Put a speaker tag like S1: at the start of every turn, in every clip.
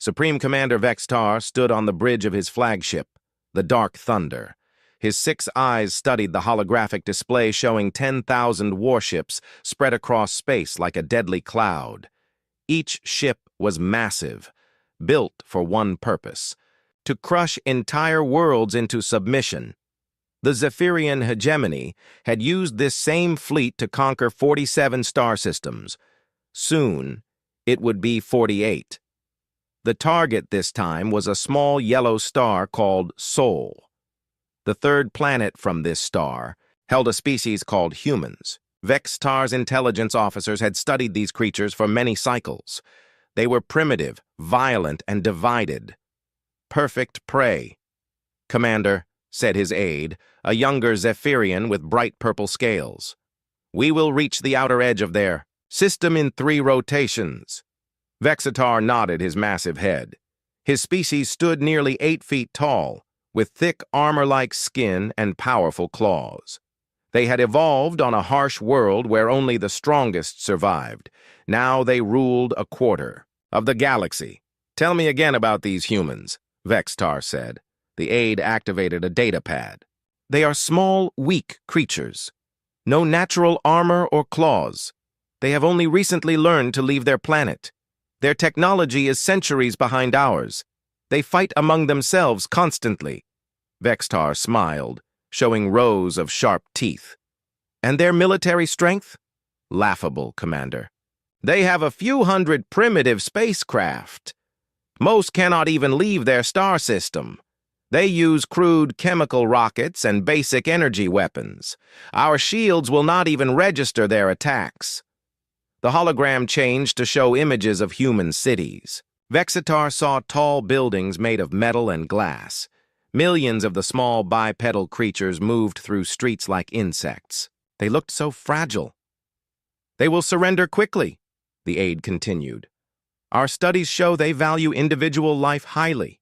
S1: Supreme Commander Vextar stood on the bridge of his flagship, the Dark Thunder. His 6 eyes studied the holographic display showing 10,000 warships spread across space like a deadly cloud. Each ship was massive, built for one purpose: to crush entire worlds into submission. The Zephyrian hegemony had used this same fleet to conquer 47 star systems. Soon, it would be 48. The target this time was a small yellow star called Sol. The third planet from this star held a species called humans. Vextar's intelligence officers had studied these creatures for many cycles. They were primitive, violent, and divided. Perfect prey. "Commander," said his aide, a younger Zephyrian with bright purple scales, "we will reach the outer edge of their system in 3 rotations." Vextar nodded his massive head. His species stood nearly 8 feet tall, with thick armor-like skin and powerful claws. They had evolved on a harsh world where only the strongest survived. Now they ruled a quarter of the galaxy. "Tell me again about these humans," Vextar said. The aide activated a data pad. "They are small, weak creatures. No natural armor or claws. They have only recently learned to leave their planet. Their technology is centuries behind ours. They fight among themselves constantly." Vextar smiled, showing rows of sharp teeth. "And their military strength?" "Laughable, Commander. They have a few hundred primitive spacecraft. Most cannot even leave their star system. They use crude chemical rockets and basic energy weapons. Our shields will not even register their attacks." The hologram changed to show images of human cities. Vextar saw tall buildings made of metal and glass. Millions of the small bipedal creatures moved through streets like insects. They looked so fragile. "They will surrender quickly," the aide continued. "Our studies show they value individual life highly.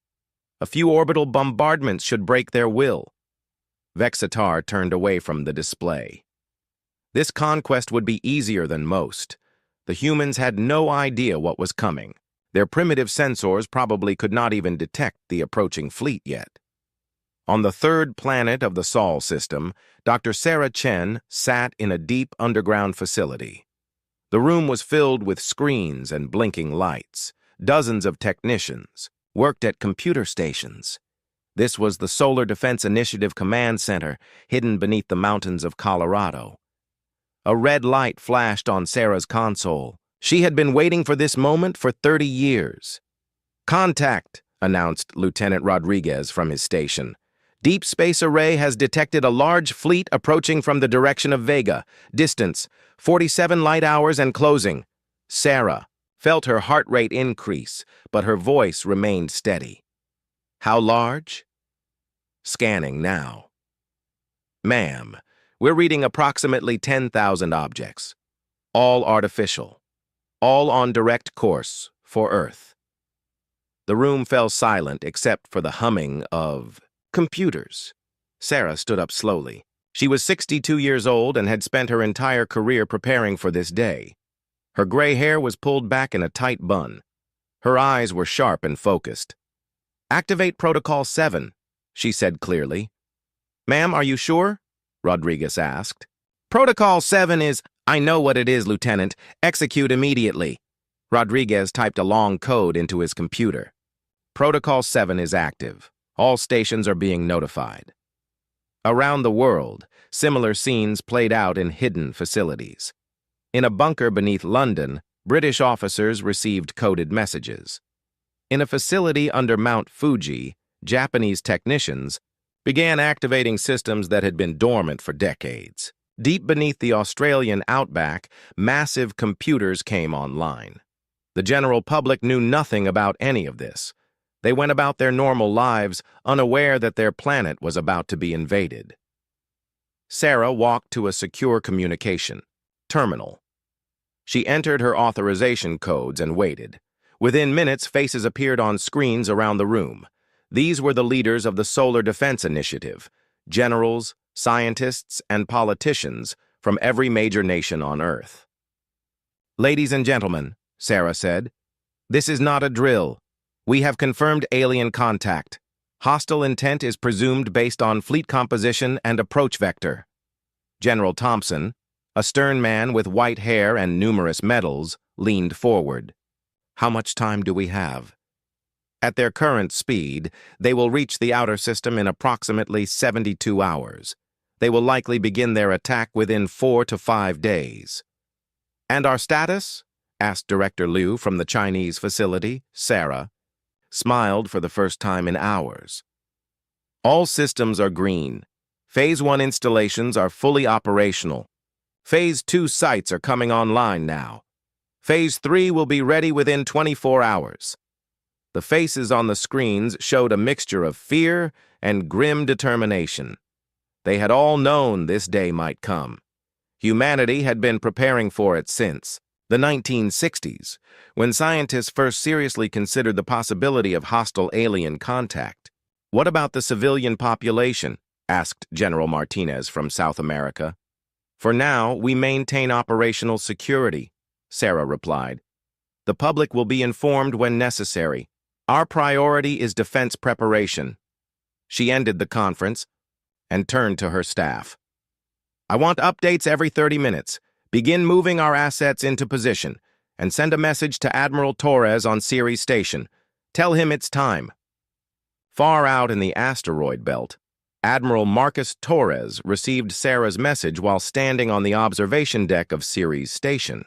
S1: A few orbital bombardments should break their will." Vextar turned away from the display. This conquest would be easier than most. The humans had no idea what was coming. Their primitive sensors probably could not even detect the approaching fleet yet. On the 3rd planet of the Sol system, Dr. Sarah Chen sat in a deep underground facility. The room was filled with screens and blinking lights. Dozens of technicians worked at computer stations. This was the Solar Defense Initiative Command Center, hidden beneath the mountains of Colorado. A red light flashed on Sarah's console. She had been waiting for this moment for 30 years. "Contact," announced Lieutenant Rodriguez from his station. "Deep Space Array has detected a large fleet approaching from the direction of Vega. Distance, 47 light hours and closing." Sarah felt her heart rate increase, but her voice remained steady. "How large?" Scanning now. "Ma'am, we're reading approximately 10,000 objects. All artificial. All on direct course for Earth." The room fell silent except for the humming of computers. Sarah stood up slowly. She was 62 years old and had spent her entire career preparing for this day. Her gray hair was pulled back in a tight bun. Her eyes were sharp and focused. "Activate Protocol 7, she said clearly. "Ma'am, are you sure?" Rodriguez asked. "Protocol 7 is—" "I know what it is, Lieutenant. Execute immediately." Rodriguez typed a long code into his computer. "Protocol 7 is active. All stations are being notified." Around the world, similar scenes played out in hidden facilities. In a bunker beneath London, British officers received coded messages. In a facility under Mount Fuji, Japanese technicians began activating systems that had been dormant for decades. Deep beneath the Australian outback, massive computers came online. The general public knew nothing about any of this. They went about their normal lives, unaware that their planet was about to be invaded. Sarah walked to a secure communication terminal. She entered her authorization codes and waited. Within minutes, faces appeared on screens around the room. These were the leaders of the Solar Defense Initiative, generals, scientists, and politicians from every major nation on Earth. "Ladies and gentlemen," Sarah said, "this is not a drill. We have confirmed alien contact. Hostile intent is presumed based on fleet composition and approach vector. General Thompson, a stern man with white hair and numerous medals, leaned forward. How much time do we have? At their current speed, they will reach the outer system in approximately 72 hours. They will likely begin their attack within 4 to 5 days. And our status? Asked Director Liu from the Chinese facility. Sarah smiled for the first time in hours. All systems are green. Phase 1 installations are fully operational. Phase 2 sites are coming online now. Phase 3 will be ready within 24 hours. The faces on the screens showed a mixture of fear and grim determination. They had all known this day might come. Humanity had been preparing for it since the 1960s, when scientists first seriously considered the possibility of hostile alien contact. What about the civilian population? Asked General Martinez from South America. For now, we maintain operational security, Sarah replied. The public will be informed when necessary. Our priority is defense preparation. She ended the conference and turned to her staff. I want updates every 30 minutes. Begin moving our assets into position and send a message to Admiral Torres on Ceres Station. Tell him it's time. Far out in the asteroid belt, Admiral Marcus Torres received Sarah's message while standing on the observation deck of Ceres Station.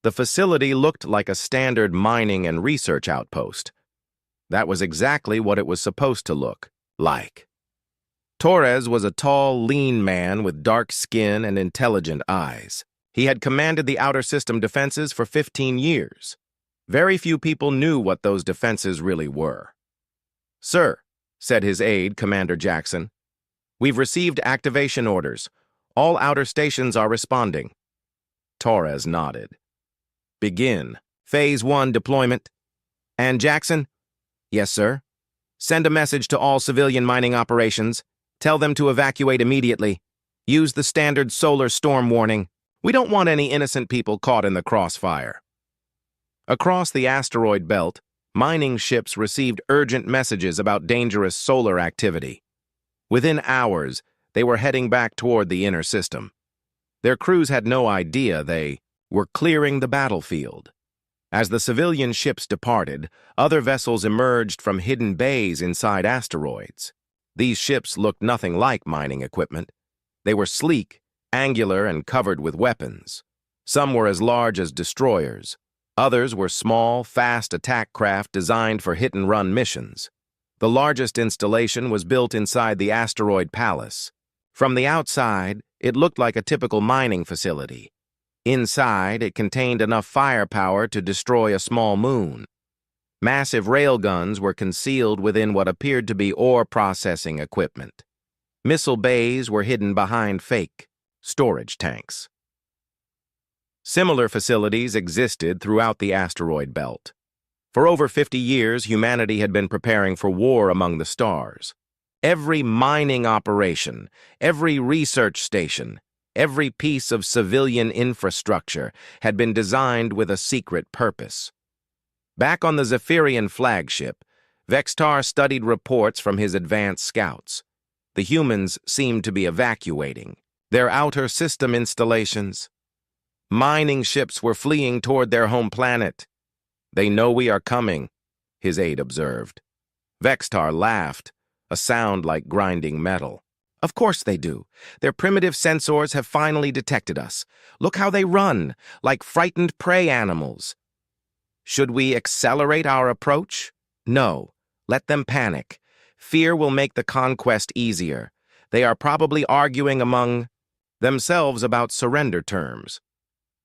S1: The facility looked like a standard mining and research outpost. That was exactly what it was supposed to look like. Torres was a tall, lean man with dark skin and intelligent eyes. He had commanded the outer system defenses for 15 years. Very few people knew what those defenses really were. Sir, said his aide, Commander Jackson, we've received activation orders. All outer stations are responding. Torres nodded. Begin. Phase 1 deployment. And Jackson? Yes, sir. Send a message to all civilian mining operations. Tell them to evacuate immediately. Use the standard solar storm warning. We don't want any innocent people caught in the crossfire. Across the asteroid belt, mining ships received urgent messages about dangerous solar activity. Within hours, they were heading back toward the inner system. Their crews had no idea they were clearing the battlefield. As the civilian ships departed, other vessels emerged from hidden bays inside asteroids. These ships looked nothing like mining equipment. They were sleek, angular, and covered with weapons. Some were as large as destroyers. Others were small, fast attack craft designed for hit-and-run missions. The largest installation was built inside the asteroid palace. From the outside, it looked like a typical mining facility. Inside, it contained enough firepower to destroy a small moon. Massive railguns were concealed within what appeared to be ore processing equipment. Missile bays were hidden behind fake storage tanks. Similar facilities existed throughout the asteroid belt. For over 50 years, humanity had been preparing for war among the stars. Every mining operation, every research station, every piece of civilian infrastructure had been designed with a secret purpose. Back on the Zephyrian flagship, Vextar studied reports from his advanced scouts. The humans seemed to be evacuating their outer system installations. Mining ships were fleeing toward their home planet. They know we are coming, his aide observed. Vextar laughed, a sound like grinding metal. Of course they do. Their primitive sensors have finally detected us. Look how they run, like frightened prey animals. Should we accelerate our approach? No. Let them panic. Fear will make the conquest easier. They are probably arguing among themselves about surrender terms.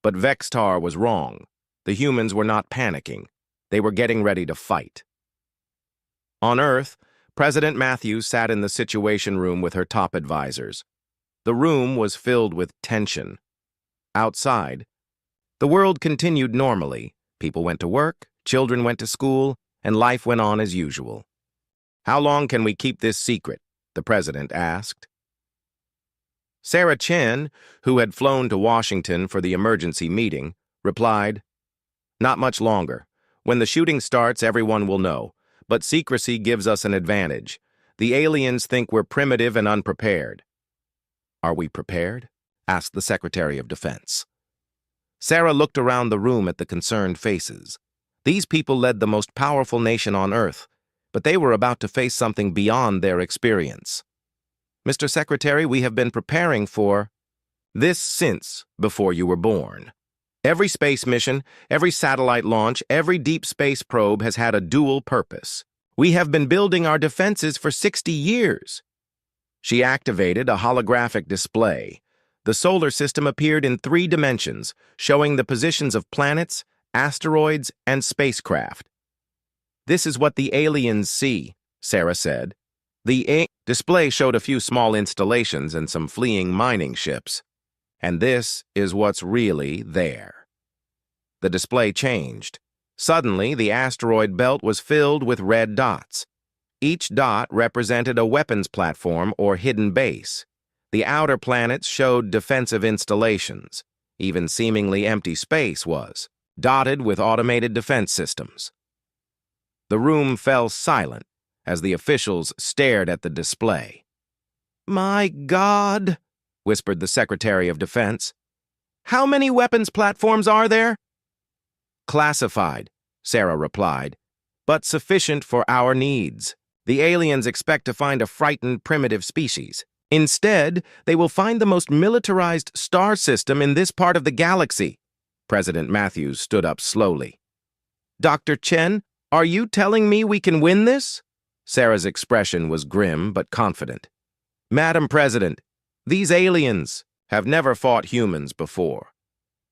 S1: But Vextar was wrong. The humans were not panicking. They were getting ready to fight. On Earth, President Matthews sat in the Situation Room with her top advisors. The room was filled with tension. Outside, the world continued normally. People went to work, children went to school, and life went on as usual. How long can we keep this secret? The president asked. Sarah Chen, who had flown to Washington for the emergency meeting, replied, Not much longer. When the shooting starts, everyone will know, but secrecy gives us an advantage. The aliens think we're primitive and unprepared. Are we prepared? Asked the Secretary of Defense. Sarah looked around the room at the concerned faces. These people led the most powerful nation on Earth, but they were about to face something beyond their experience. Mr. Secretary, we have been preparing for this since before you were born. Every space mission, every satellite launch, every deep space probe has had a dual purpose. We have been building our defenses for 60 years. She activated a holographic display. The solar system appeared in 3 dimensions, showing the positions of planets, asteroids, and spacecraft. This is what the aliens see, Sarah said. The display showed a few small installations and some fleeing mining ships. And this is what's really there. The display changed. Suddenly, the asteroid belt was filled with red dots. Each dot represented a weapons platform or hidden base. The outer planets showed defensive installations. Even seemingly empty space was dotted with automated defense systems. The room fell silent as the officials stared at the display. "My God," whispered the Secretary of Defense. "How many weapons platforms are there?" "Classified," Sarah replied, "but sufficient for our needs. The aliens expect to find a frightened primitive species. Instead, they will find the most militarized star system in this part of the galaxy." President Matthews stood up slowly. "Dr. Chen, are you telling me we can win this?" Sarah's expression was grim but confident. "Madam President, these aliens have never fought humans before.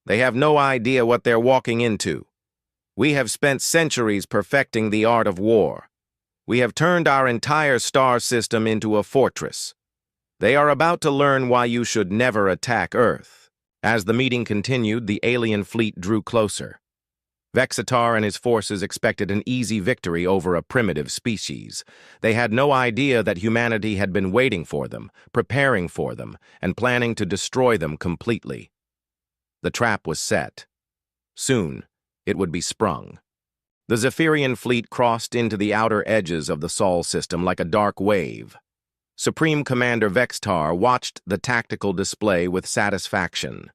S1: They have no idea what they're walking into. We have spent centuries perfecting the art of war. We have turned our entire star system into a fortress. They are about to learn why you should never attack Earth." As the meeting continued, the alien fleet drew closer. Vexitar and his forces expected an easy victory over a primitive species. They had no idea that humanity had been waiting for them, preparing for them, and planning to destroy them completely. The trap was set. Soon, it would be sprung. The Zephyrian fleet crossed into the outer edges of the Sol system like a dark wave. Supreme Commander Vexitar watched the tactical display with satisfaction.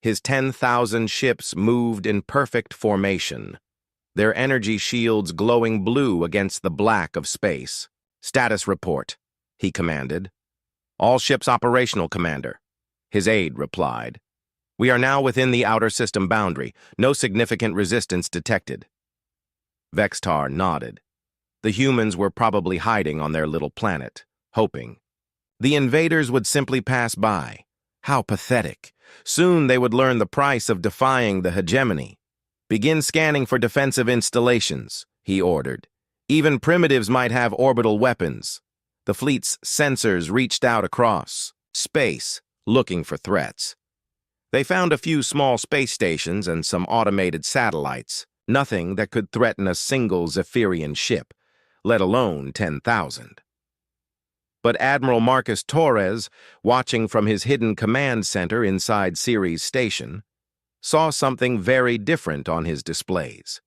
S1: His 10,000 ships moved in perfect formation, their energy shields glowing blue against the black of space. "Status report," he commanded. "All ships operational, Commander," his aide replied. "We are now within the outer system boundary. No significant resistance detected." Vexitar nodded. The humans were probably hiding on their little planet, hoping. The invaders would simply pass by. How pathetic. Soon they would learn the price of defying the hegemony. "Begin scanning for defensive installations," he ordered. "Even primitives might have orbital weapons." The fleet's sensors reached out across space, looking for threats. They found a few small space stations and some automated satellites, nothing that could threaten a single Zephyrian ship, let alone 10,000. But Admiral Marcus Torres, watching from his hidden command center inside Ceres Station, saw something very different on his displays.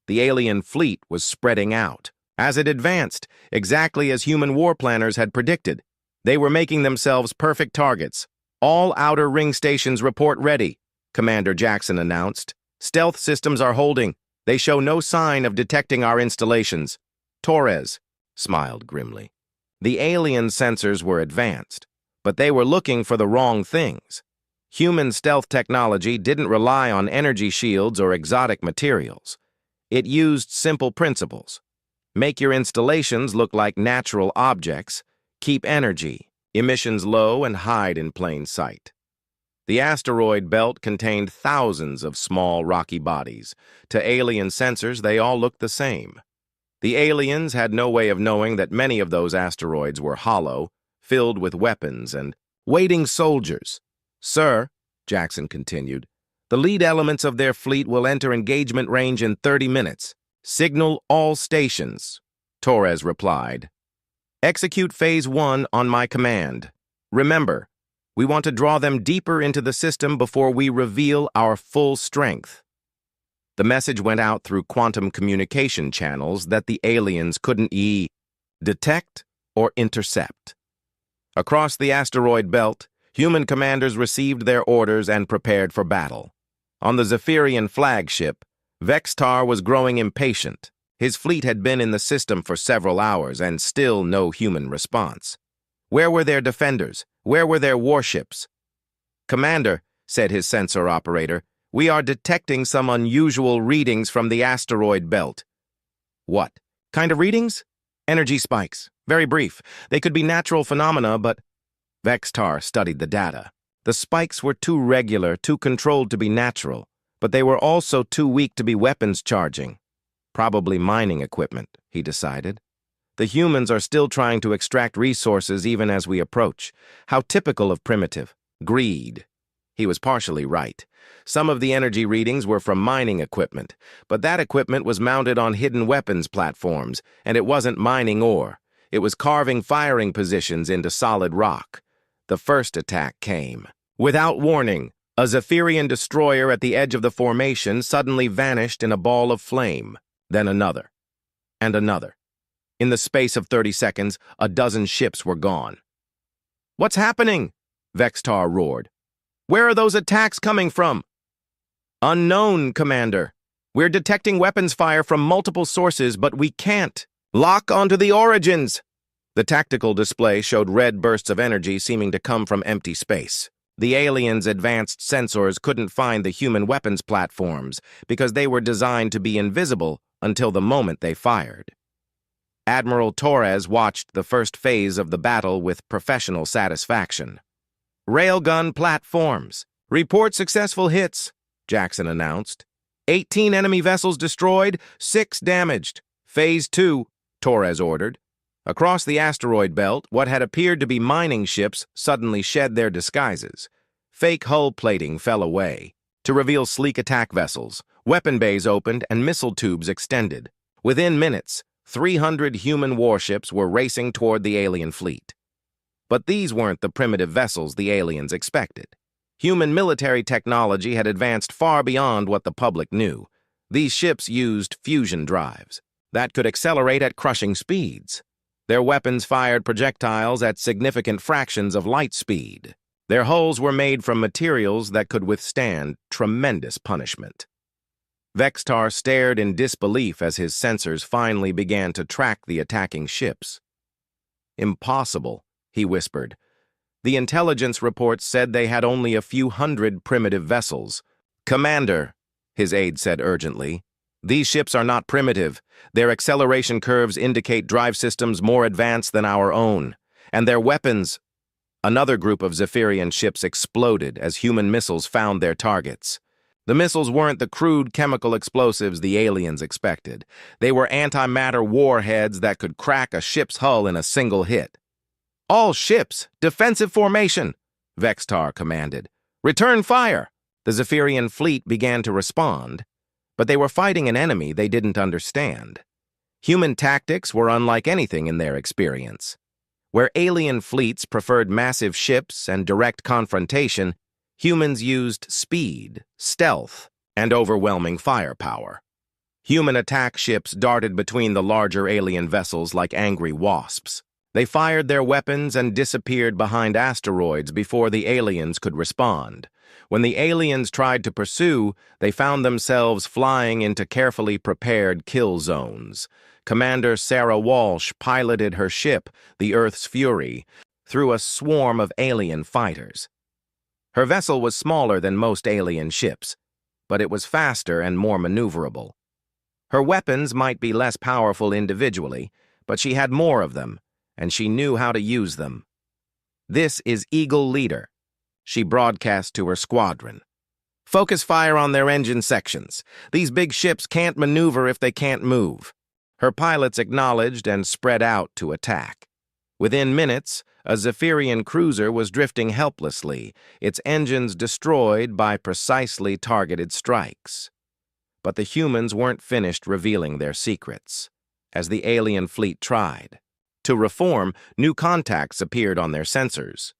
S1: The alien fleet was spreading out. As it advanced, exactly as human war planners had predicted, they were making themselves perfect targets. "All outer ring stations report ready," Commander Jackson announced. "Stealth systems are holding. They show no sign of detecting our installations." Torres smiled grimly. The alien sensors were advanced, but they were looking for the wrong things. Human stealth technology didn't rely on energy shields or exotic materials. It used simple principles. Make your installations look like natural objects, keep energy, emissions low, and hide in plain sight. The asteroid belt contained thousands of small rocky bodies. To alien sensors, they all looked the same. The aliens had no way of knowing that many of those asteroids were hollow, filled with weapons and waiting soldiers. "Sir," Jackson continued, "the lead elements of their fleet will enter engagement range in 30 minutes. Signal all stations," Torres replied. "Execute Phase 1 on my command. Remember, we want to draw them deeper into the system before we reveal our full strength." The message went out through quantum communication channels that the aliens couldn't detect or intercept. Across the asteroid belt, human commanders received their orders and prepared for battle. On the Zephyrian flagship, Vextar was growing impatient. His fleet had been in the system for several hours and still no human response. Where were their defenders? Where were their warships? "Commander," said his sensor operator, "we are detecting some unusual readings from the asteroid belt." "What kind of readings?" "Energy spikes. Very brief. They could be natural phenomena, but—" Vextar studied the data. The spikes were too regular, too controlled to be natural, but they were also too weak to be weapons charging. Probably mining equipment, he decided. The humans are still trying to extract resources even as we approach. How typical of primitive greed. He was partially right. Some of the energy readings were from mining equipment, but that equipment was mounted on hidden weapons platforms, and it wasn't mining ore. It was carving firing positions into solid rock. The first attack came. Without warning, a Zephyrian destroyer at the edge of the formation suddenly vanished in a ball of flame. Then another. And another. In the space of 30 seconds, a dozen ships were gone. "What's happening?" Vextar roared. "Where are those attacks coming from?" "Unknown, Commander. We're detecting weapons fire from multiple sources, but we can't. Lock onto the origins!" The tactical display showed red bursts of energy seeming to come from empty space. The aliens' advanced sensors couldn't find the human weapons platforms because they were designed to be invisible until the moment they fired. Admiral Torres watched the first phase of the battle with professional satisfaction. "Railgun platforms. Report successful hits," Jackson announced. 18 enemy vessels destroyed, 6 damaged. Phase 2, Torres ordered. Across the asteroid belt, what had appeared to be mining ships suddenly shed their disguises. Fake hull plating fell away to reveal sleek attack vessels. Weapon bays opened and missile tubes extended. Within minutes, 300 human warships were racing toward the alien fleet. But these weren't the primitive vessels the aliens expected. Human military technology had advanced far beyond what the public knew. These ships used fusion drives that could accelerate at crushing speeds. Their weapons fired projectiles at significant fractions of light speed. Their hulls were made from materials that could withstand tremendous punishment. Vextar stared in disbelief as his sensors finally began to track the attacking ships. "Impossible," he whispered. "The intelligence reports said they had only a few hundred primitive vessels." "Commander," his aide said urgently, "these ships are not primitive. Their acceleration curves indicate drive systems more advanced than our own. And their weapons—" Another group of Zephyrian ships exploded as human missiles found their targets. The missiles weren't the crude chemical explosives the aliens expected. They were antimatter warheads that could crack a ship's hull in a single hit. "All ships, defensive formation," Vextar commanded. "Return fire." The Zephyrian fleet began to respond, but they were fighting an enemy they didn't understand. Human tactics were unlike anything in their experience. Where alien fleets preferred massive ships and direct confrontation, humans used speed, stealth, and overwhelming firepower. Human attack ships darted between the larger alien vessels like angry wasps. They fired their weapons and disappeared behind asteroids before the aliens could respond. When the aliens tried to pursue, they found themselves flying into carefully prepared kill zones. Commander Sarah Walsh piloted her ship, the Earth's Fury, through a swarm of alien fighters. Her vessel was smaller than most alien ships, but it was faster and more maneuverable. Her weapons might be less powerful individually, but she had more of them, and she knew how to use them. "This is Eagle Leader," she broadcast to her squadron. "Focus fire on their engine sections. These big ships can't maneuver if they can't move." Her pilots acknowledged and spread out to attack. Within minutes, a Zephyrian cruiser was drifting helplessly, its engines destroyed by precisely targeted strikes. But the humans weren't finished revealing their secrets, as the alien fleet tried. To reform, new contacts appeared on their sensors.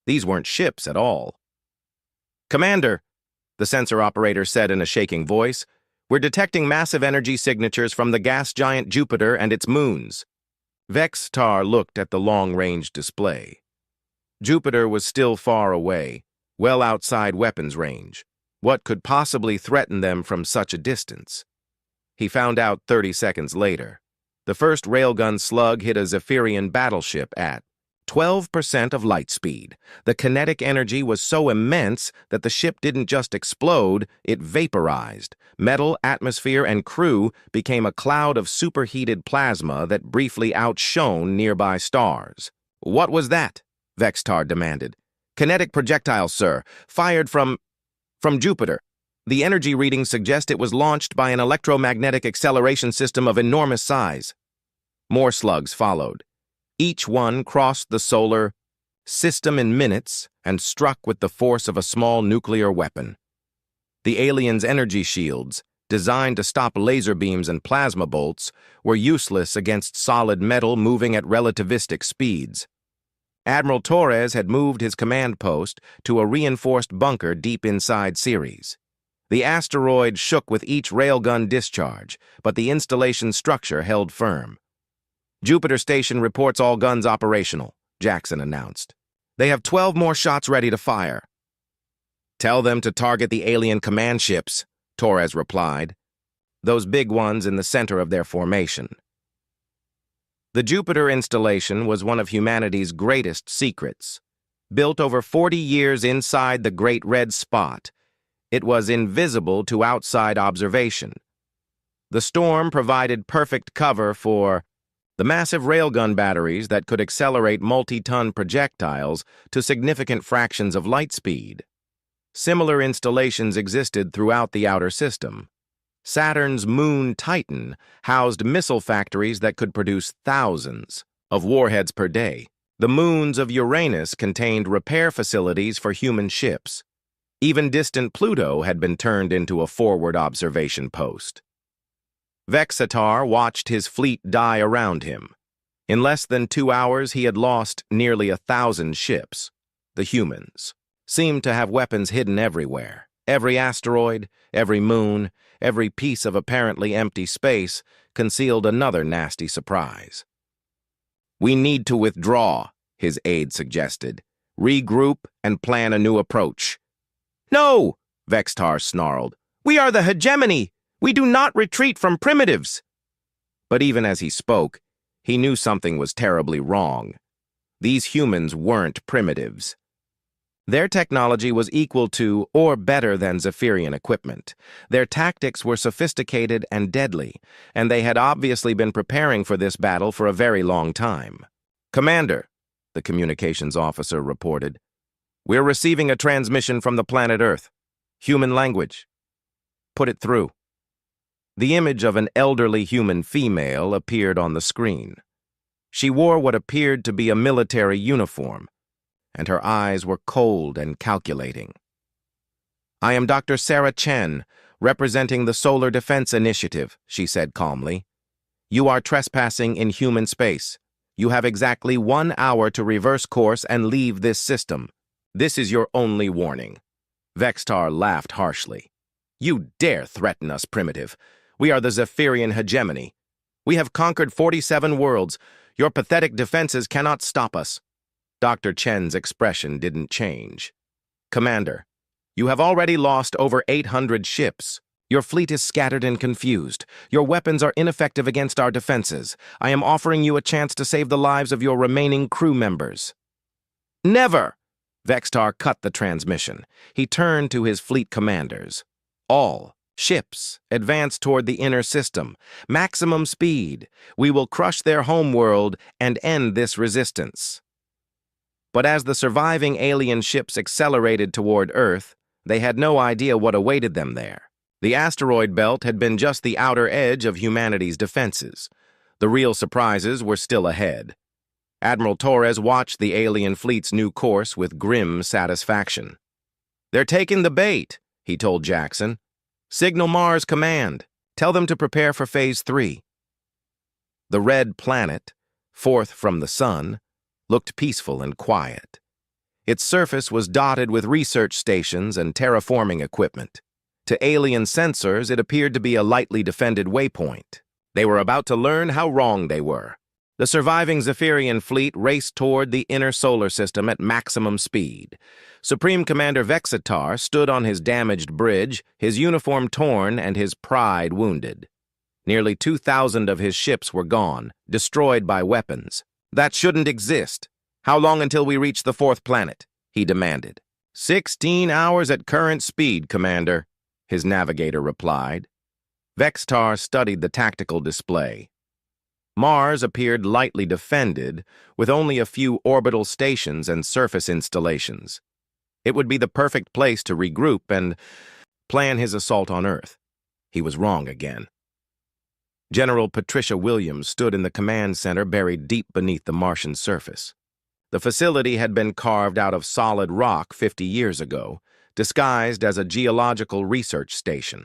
S1: These weren't ships at all. "Commander," the sensor operator said in a shaking voice, We're detecting massive energy signatures from the gas giant Jupiter and its moons. Vex-Tar looked at the long-range display. Jupiter was still far away, well outside weapons range. What could possibly threaten them from such a distance? He found out 30 seconds later. The first railgun slug hit a Zephyrian battleship at 12% of light speed. The kinetic energy was so immense that the ship didn't just explode, it vaporized. Metal, atmosphere, and crew became a cloud of superheated plasma that briefly outshone nearby stars. "What was that?" Vex-Tar demanded. "Kinetic projectile, sir. Fired from Jupiter. The energy readings suggest it was launched by an electromagnetic acceleration system of enormous size." More slugs followed. Each one crossed the solar system in minutes and struck with the force of a small nuclear weapon. The aliens' energy shields, designed to stop laser beams and plasma bolts, were useless against solid metal moving at relativistic speeds. Admiral Torres had moved his command post to a reinforced bunker deep inside Ceres. The asteroid shook with each railgun discharge, but the installation's structure held firm. "Jupiter Station reports all guns operational," Jackson announced. "They have 12 more shots ready to fire." "Tell them to target the alien command ships," Torres replied. "Those big ones in the center of their formation." The Jupiter installation was one of humanity's greatest secrets. Built over 40 years inside the Great Red Spot, it was invisible to outside observation. The storm provided perfect cover for the massive railgun batteries that could accelerate multi-ton projectiles to significant fractions of light speed. Similar installations existed throughout the outer system. Saturn's moon Titan housed missile factories that could produce thousands of warheads per day. The moons of Uranus contained repair facilities for human ships. Even distant Pluto had been turned into a forward observation post. Vex-Tar watched his fleet die around him. In less than 2 hours, he had lost nearly 1,000 ships. The humans seemed to have weapons hidden everywhere. Every asteroid, every moon, every piece of apparently empty space concealed another nasty surprise. "We need to withdraw," his aide suggested. "Regroup and plan a new approach." "No!" Vex-Tar snarled. "We are the hegemony! We do not retreat from primitives!" But even as he spoke, he knew something was terribly wrong. These humans weren't primitives. Their technology was equal to or better than Zephyrian equipment. Their tactics were sophisticated and deadly, and they had obviously been preparing for this battle for a very long time. "Commander," the communications officer reported, "we're receiving a transmission from the planet Earth. Human language. Put it through." The image of an elderly human female appeared on the screen. She wore what appeared to be a military uniform, and her eyes were cold and calculating. "I am Dr. Sarah Chen, representing the Solar Defense Initiative," she said calmly. "You are trespassing in human space. You have exactly 1 hour to reverse course and leave this system. This is your only warning." Vex-Tar laughed harshly. "You dare threaten us, primitive. We are the Zephyrian hegemony. We have conquered 47 worlds. Your pathetic defenses cannot stop us." Dr. Chen's expression didn't change. "Commander, you have already lost over 800 ships. Your fleet is scattered and confused. Your weapons are ineffective against our defenses. I am offering you a chance to save the lives of your remaining crew members." "Never!" Vex-Tar cut the transmission. He turned to his fleet commanders. "All ships advance toward the inner system. Maximum speed. We will crush their homeworld and end this resistance." But as the surviving alien ships accelerated toward Earth, they had no idea what awaited them there. The asteroid belt had been just the outer edge of humanity's defenses. The real surprises were still ahead. Admiral Torres watched the alien fleet's new course with grim satisfaction. "They're taking the bait," he told Jackson. "Signal Mars Command. Tell them to prepare for Phase 3. The red planet, fourth from the sun, looked peaceful and quiet. Its surface was dotted with research stations and terraforming equipment. To alien sensors, it appeared to be a lightly defended waypoint. They were about to learn how wrong they were. The surviving Zephyrian fleet raced toward the inner solar system at maximum speed. Supreme Commander Vexitar stood on his damaged bridge, his uniform torn and his pride wounded. Nearly 2,000 of his ships were gone, destroyed by weapons. That shouldn't exist. How long until we reach the fourth planet? He demanded. 16 hours at current speed, Commander, his navigator replied. Vexitar studied the tactical display. Mars appeared lightly defended, with only a few orbital stations and surface installations. It would be the perfect place to regroup and plan his assault on Earth. He was wrong again. General Patricia Williams stood in the command center buried deep beneath the Martian surface. The facility had been carved out of solid rock 50 years ago, disguised as a geological research station.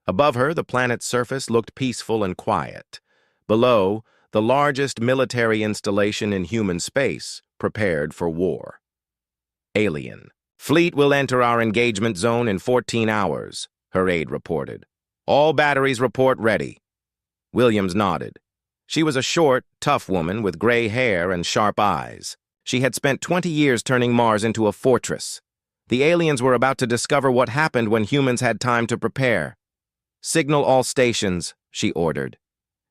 S1: Above her, the planet's surface looked peaceful and quiet. Below, the largest military installation in human space prepared for war. Alien. Fleet will enter our engagement zone in 14 hours, her aide reported. All batteries report ready. Williams nodded. She was a short, tough woman with gray hair and sharp eyes. She had spent 20 years turning Mars into a fortress. The aliens were about to discover what happened when humans had time to prepare. Signal all stations, she ordered.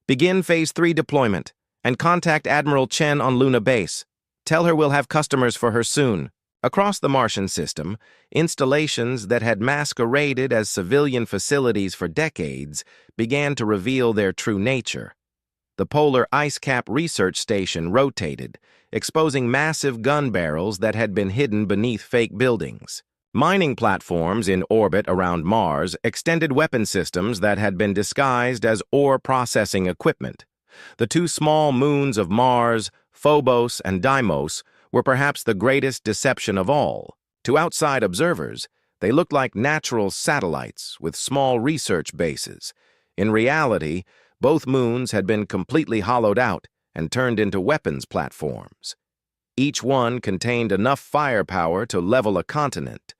S1: Begin Phase 3 deployment, and contact Admiral Chen on Luna Base. Tell her we'll have customers for her soon. Across the Martian system, installations that had masqueraded as civilian facilities for decades began to reveal their true nature. The Polar Ice Cap Research Station rotated, exposing massive gun barrels that had been hidden beneath fake buildings. Mining platforms in orbit around Mars extended weapon systems that had been disguised as ore processing equipment. The two small moons of Mars, Phobos and Deimos, were perhaps the greatest deception of all. To outside observers, they looked like natural satellites with small research bases. In reality, both moons had been completely hollowed out and turned into weapons platforms. Each one contained enough firepower to level a continent.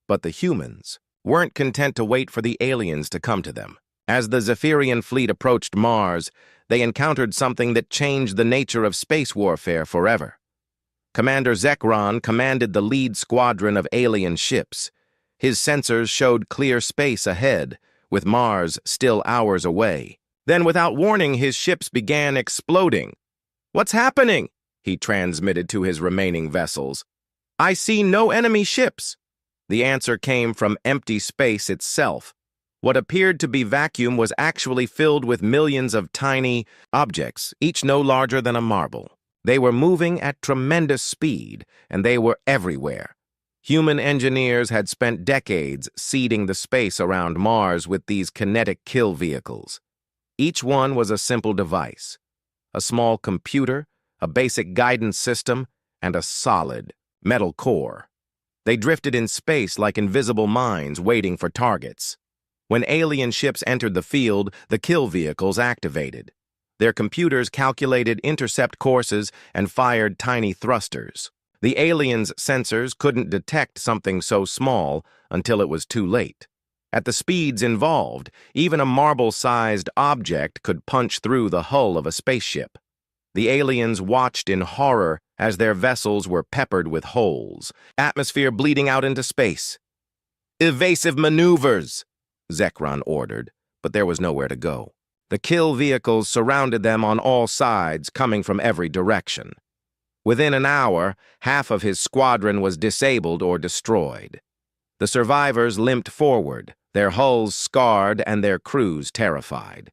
S1: But the humans weren't content to wait for the aliens to come to them. As the Zephyrian fleet approached Mars, they encountered something that changed the nature of space warfare forever. Commander Zekron commanded the lead squadron of alien ships. His sensors showed clear space ahead, with Mars still hours away. Then, without warning, his ships began exploding. "What's happening?" he transmitted to his remaining vessels. "I see no enemy ships." The answer came from empty space itself. What appeared to be vacuum was actually filled with millions of tiny objects, each no larger than a marble. They were moving at tremendous speed, and they were everywhere. Human engineers had spent decades seeding the space around Mars with these kinetic kill vehicles. Each one was a simple device: a small computer, a basic guidance system, and a solid metal core. They drifted in space like invisible mines waiting for targets. When alien ships entered the field, the kill vehicles activated. Their computers calculated intercept courses and fired tiny thrusters. The aliens' sensors couldn't detect something so small until it was too late. At the speeds involved, even a marble-sized object could punch through the hull of a spaceship. The aliens watched in horror as their vessels were peppered with holes, atmosphere bleeding out into space. "Evasive maneuvers," Zekron ordered, but there was nowhere to go. The kill vehicles surrounded them on all sides, coming from every direction. Within an hour, half of his squadron was disabled or destroyed. The survivors limped forward, their hulls scarred and their crews terrified.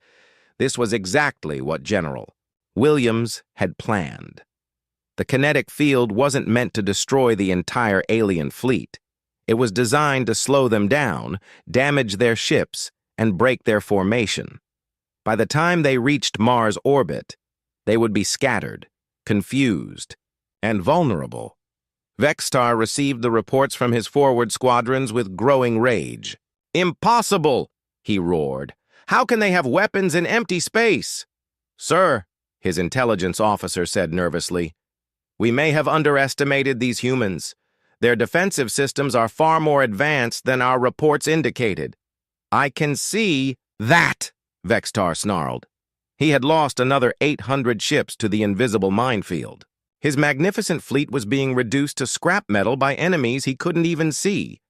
S1: This was exactly what General Williams had planned. The kinetic field wasn't meant to destroy the entire alien fleet. It was designed to slow them down, damage their ships, and break their formation. By the time they reached Mars' orbit, they would be scattered, confused, and vulnerable. Vexitar received the reports from his forward squadrons with growing rage. "Impossible!" he roared. "How can they have weapons in empty space?" "Sir," his intelligence officer said nervously, "we may have underestimated these humans. Their defensive systems are far more advanced than our reports indicated." "I can see that," Vextar snarled. He had lost another 800 ships to the invisible minefield. His magnificent fleet was being reduced to scrap metal by enemies he couldn't even see.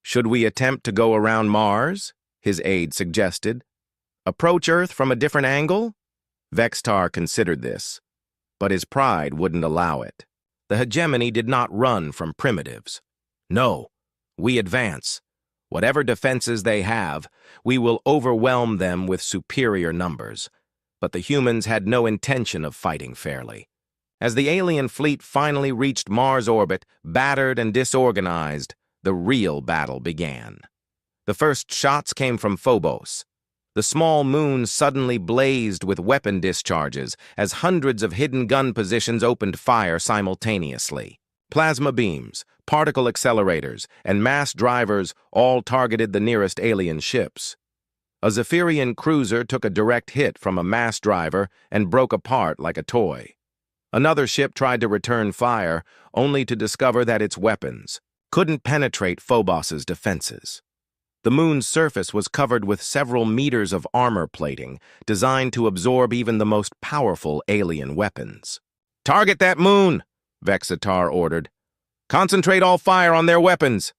S1: "Should we attempt to go around Mars?" his aide suggested. "Approach Earth from a different angle?" Vextar considered this, but his pride wouldn't allow it. The hegemony did not run from primitives. "No, we advance. Whatever defenses they have, we will overwhelm them with superior numbers." But the humans had no intention of fighting fairly. As the alien fleet finally reached Mars orbit, battered and disorganized, the real battle began. The first shots came from Phobos. The small moon suddenly blazed with weapon discharges as hundreds of hidden gun positions opened fire simultaneously. Plasma beams, particle accelerators, and mass drivers all targeted the nearest alien ships. A Zephyrian cruiser took a direct hit from a mass driver and broke apart like a toy. Another ship tried to return fire, only to discover that its weapons couldn't penetrate Phobos's defenses. The moon's surface was covered with several meters of armor plating, designed to absorb even the most powerful alien weapons. "Target that moon!" Vexitar ordered. "Concentrate all fire on their weapons."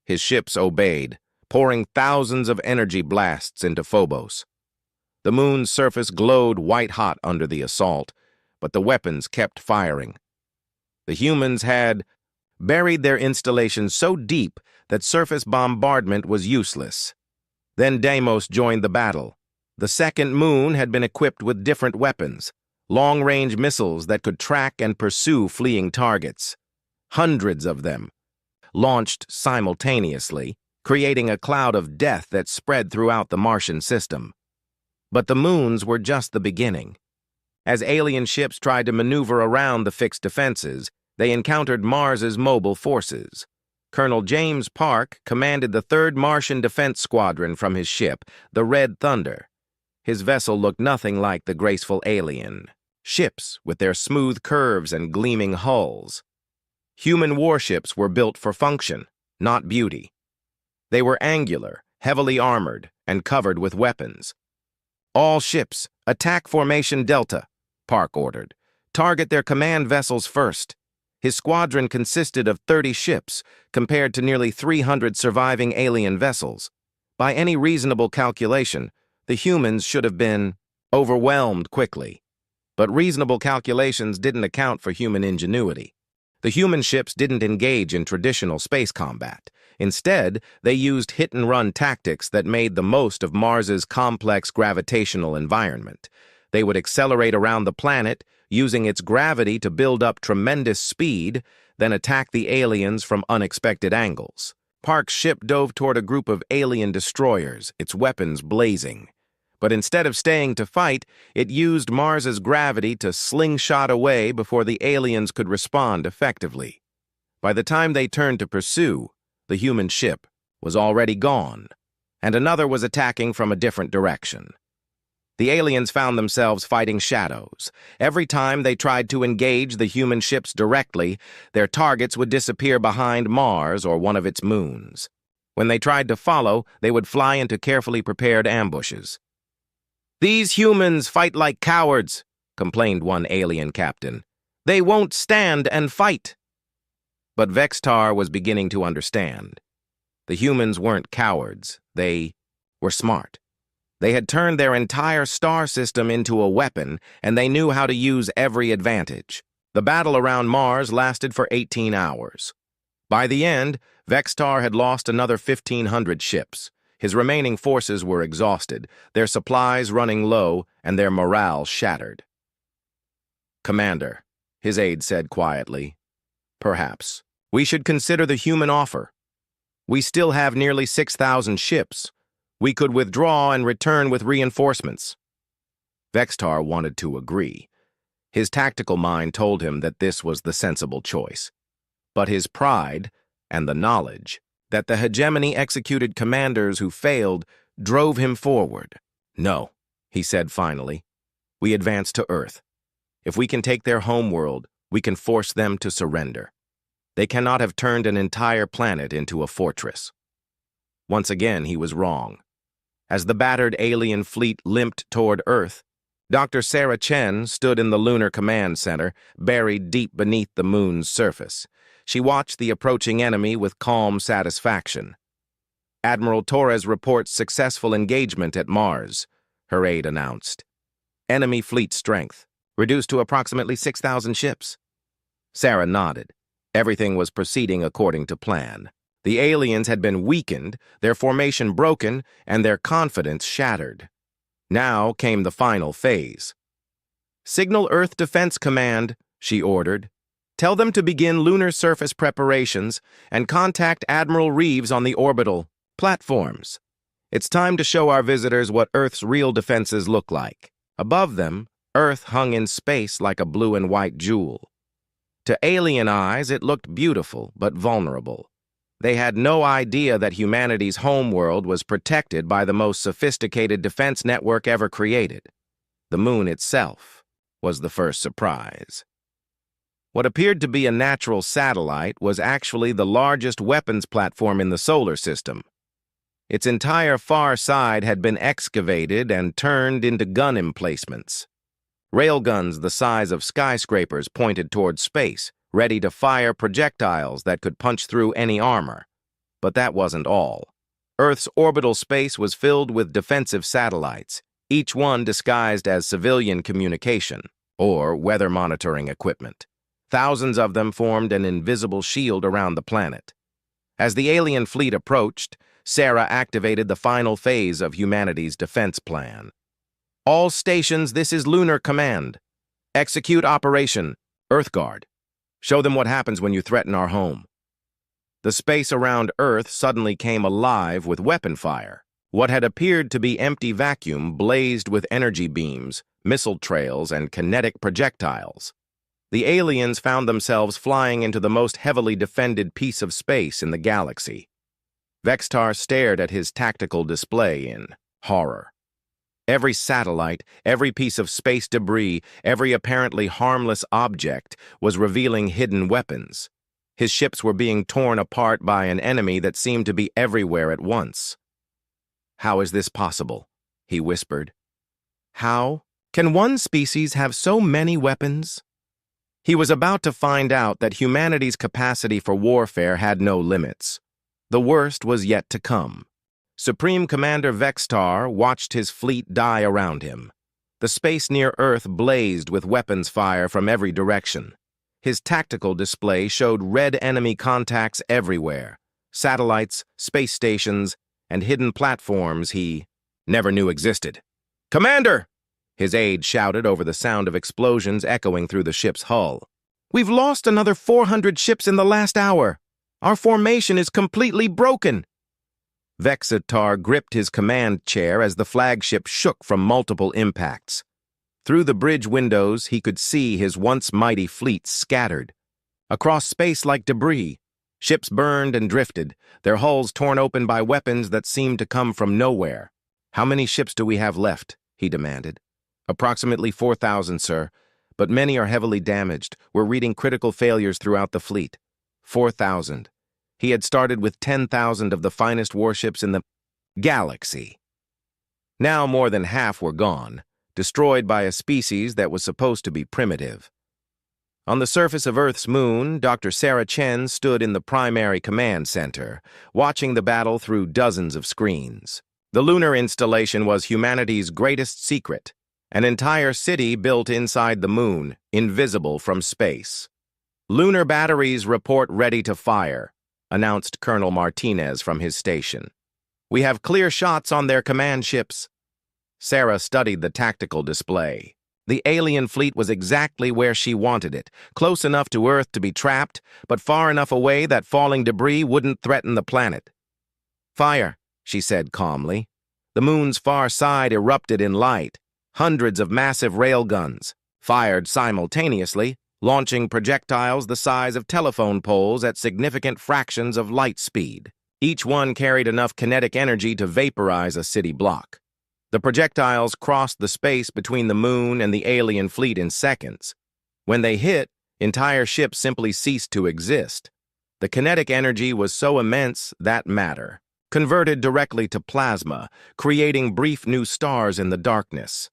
S1: His ships obeyed, pouring thousands of energy blasts into Phobos. The moon's surface glowed white-hot under the assault, but the weapons kept firing. The humans had buried their installations so deep that surface bombardment was useless. Then Deimos joined the battle. The second moon had been equipped with different weapons, long-range missiles that could track and pursue fleeing targets. Hundreds of them, launched simultaneously, creating a cloud of death that spread throughout the Martian system. But the moons were just the beginning. As alien ships tried to maneuver around the fixed defenses, they encountered Mars's mobile forces. Colonel James Park commanded the 3rd Martian Defense Squadron from his ship, the Red Thunder. His vessel looked nothing like the graceful alien ships with their smooth curves and gleaming hulls. Human warships were built for function, not beauty. They were angular, heavily armored, and covered with weapons. "All ships, attack Formation Delta," Park ordered. "Target their command vessels first." His squadron consisted of 30 ships, compared to nearly 300 surviving alien vessels. By any reasonable calculation, the humans should have been overwhelmed quickly. But reasonable calculations didn't account for human ingenuity. The human ships didn't engage in traditional space combat. Instead, they used hit-and-run tactics that made the most of Mars's complex gravitational environment. They would accelerate around the planet, using its gravity to build up tremendous speed, then attack the aliens from unexpected angles. Park's ship dove toward a group of alien destroyers, its weapons blazing. But instead of staying to fight, it used Mars's gravity to slingshot away before the aliens could respond effectively. By the time they turned to pursue, the human ship was already gone, and another was attacking from a different direction. The aliens found themselves fighting shadows. Every time they tried to engage the human ships directly, their targets would disappear behind Mars or one of its moons. When they tried to follow, they would fly into carefully prepared ambushes. "These humans fight like cowards," complained one alien captain. "They won't stand and fight." But Vextar was beginning to understand. The humans weren't cowards. They were smart. They had turned their entire star system into a weapon, and they knew how to use every advantage. The battle around Mars lasted for 18 hours. By the end, Vextar had lost another 1,500 ships. His remaining forces were exhausted, their supplies running low, and their morale shattered. "Commander," his aide said quietly, "perhaps we should consider the human offer. We still have nearly 6,000 ships. We could withdraw and return with reinforcements." Vextar wanted to agree. His tactical mind told him that this was the sensible choice. But his pride, and the knowledge that the hegemony executed commanders who failed, drove him forward. "No," he said finally. "We advance to Earth. If we can take their homeworld, we can force them to surrender. They cannot have turned an entire planet into a fortress." Once again, he was wrong. As the battered alien fleet limped toward Earth, Dr. Sarah Chen stood in the Lunar Command Center, buried deep beneath the moon's surface. She watched the approaching enemy with calm satisfaction. "Admiral Torres reports successful engagement at Mars," her aide announced. "Enemy fleet strength, reduced to approximately 6,000 ships." Sarah nodded. Everything was proceeding according to plan. The aliens had been weakened, their formation broken, and their confidence shattered. Now came the final phase. "Signal Earth Defense Command," she ordered. "Tell them to begin lunar surface preparations and contact Admiral Reeves on the orbital platforms. It's time to show our visitors what Earth's real defenses look like." Above them, Earth hung in space like a blue and white jewel. To alien eyes, it looked beautiful but vulnerable. They had no idea that humanity's homeworld was protected by the most sophisticated defense network ever created. The moon itself was the first surprise. What appeared to be a natural satellite was actually the largest weapons platform in the solar system. Its entire far side had been excavated and turned into gun emplacements. Railguns the size of skyscrapers pointed toward space, ready to fire projectiles that could punch through any armor. But that wasn't all. Earth's orbital space was filled with defensive satellites, each one disguised as civilian communication or weather monitoring equipment. Thousands of them formed an invisible shield around the planet. As the alien fleet approached, Sarah activated the final phase of humanity's defense plan. "All stations, this is Lunar Command. Execute Operation Earthguard. Show them what happens when you threaten our home." The space around Earth suddenly came alive with weapon fire. What had appeared to be empty vacuum blazed with energy beams, missile trails, and kinetic projectiles. The aliens found themselves flying into the most heavily defended piece of space in the galaxy. Vextar stared at his tactical display in horror. Every satellite, every piece of space debris, every apparently harmless object was revealing hidden weapons. His ships were being torn apart by an enemy that seemed to be everywhere at once. "How is this possible?" he whispered. "How can one species have so many weapons?" He was about to find out that humanity's capacity for warfare had no limits. The worst was yet to come. Supreme Commander Vextar watched his fleet die around him. The space near Earth blazed with weapons fire from every direction. His tactical display showed red enemy contacts everywhere, satellites, space stations, and hidden platforms he never knew existed. "Commander!" his aide shouted over the sound of explosions echoing through the ship's hull. "We've lost another 400 ships in the last hour. Our formation is completely broken." Vextar gripped his command chair as the flagship shook from multiple impacts. Through the bridge windows, he could see his once mighty fleet scattered. Across space like debris, ships burned and drifted, their hulls torn open by weapons that seemed to come from nowhere. "How many ships do we have left?" he demanded. "Approximately 4,000, sir, but many are heavily damaged. We're reading critical failures throughout the fleet." 4,000. He had started with 10,000 of the finest warships in the galaxy. Now more than half were gone, destroyed by a species that was supposed to be primitive. On the surface of Earth's moon, Dr. Sarah Chen stood in the primary command center, watching the battle through dozens of screens. The lunar installation was humanity's greatest secret, an entire city built inside the moon, invisible from space. "Lunar batteries report ready to fire," announced Colonel Martinez from his station. "We have clear shots on their command ships." Sarah studied the tactical display. The alien fleet was exactly where she wanted it, close enough to Earth to be trapped, but far enough away that falling debris wouldn't threaten the planet. "Fire," she said calmly. The moon's far side erupted in light. Hundreds of massive railguns fired simultaneously, launching projectiles the size of telephone poles at significant fractions of light speed. Each one carried enough kinetic energy to vaporize a city block. The projectiles crossed the space between the moon and the alien fleet in seconds. When they hit, entire ships simply ceased to exist. The kinetic energy was so immense that mattered. converted directly to plasma, creating brief new stars in the darkness.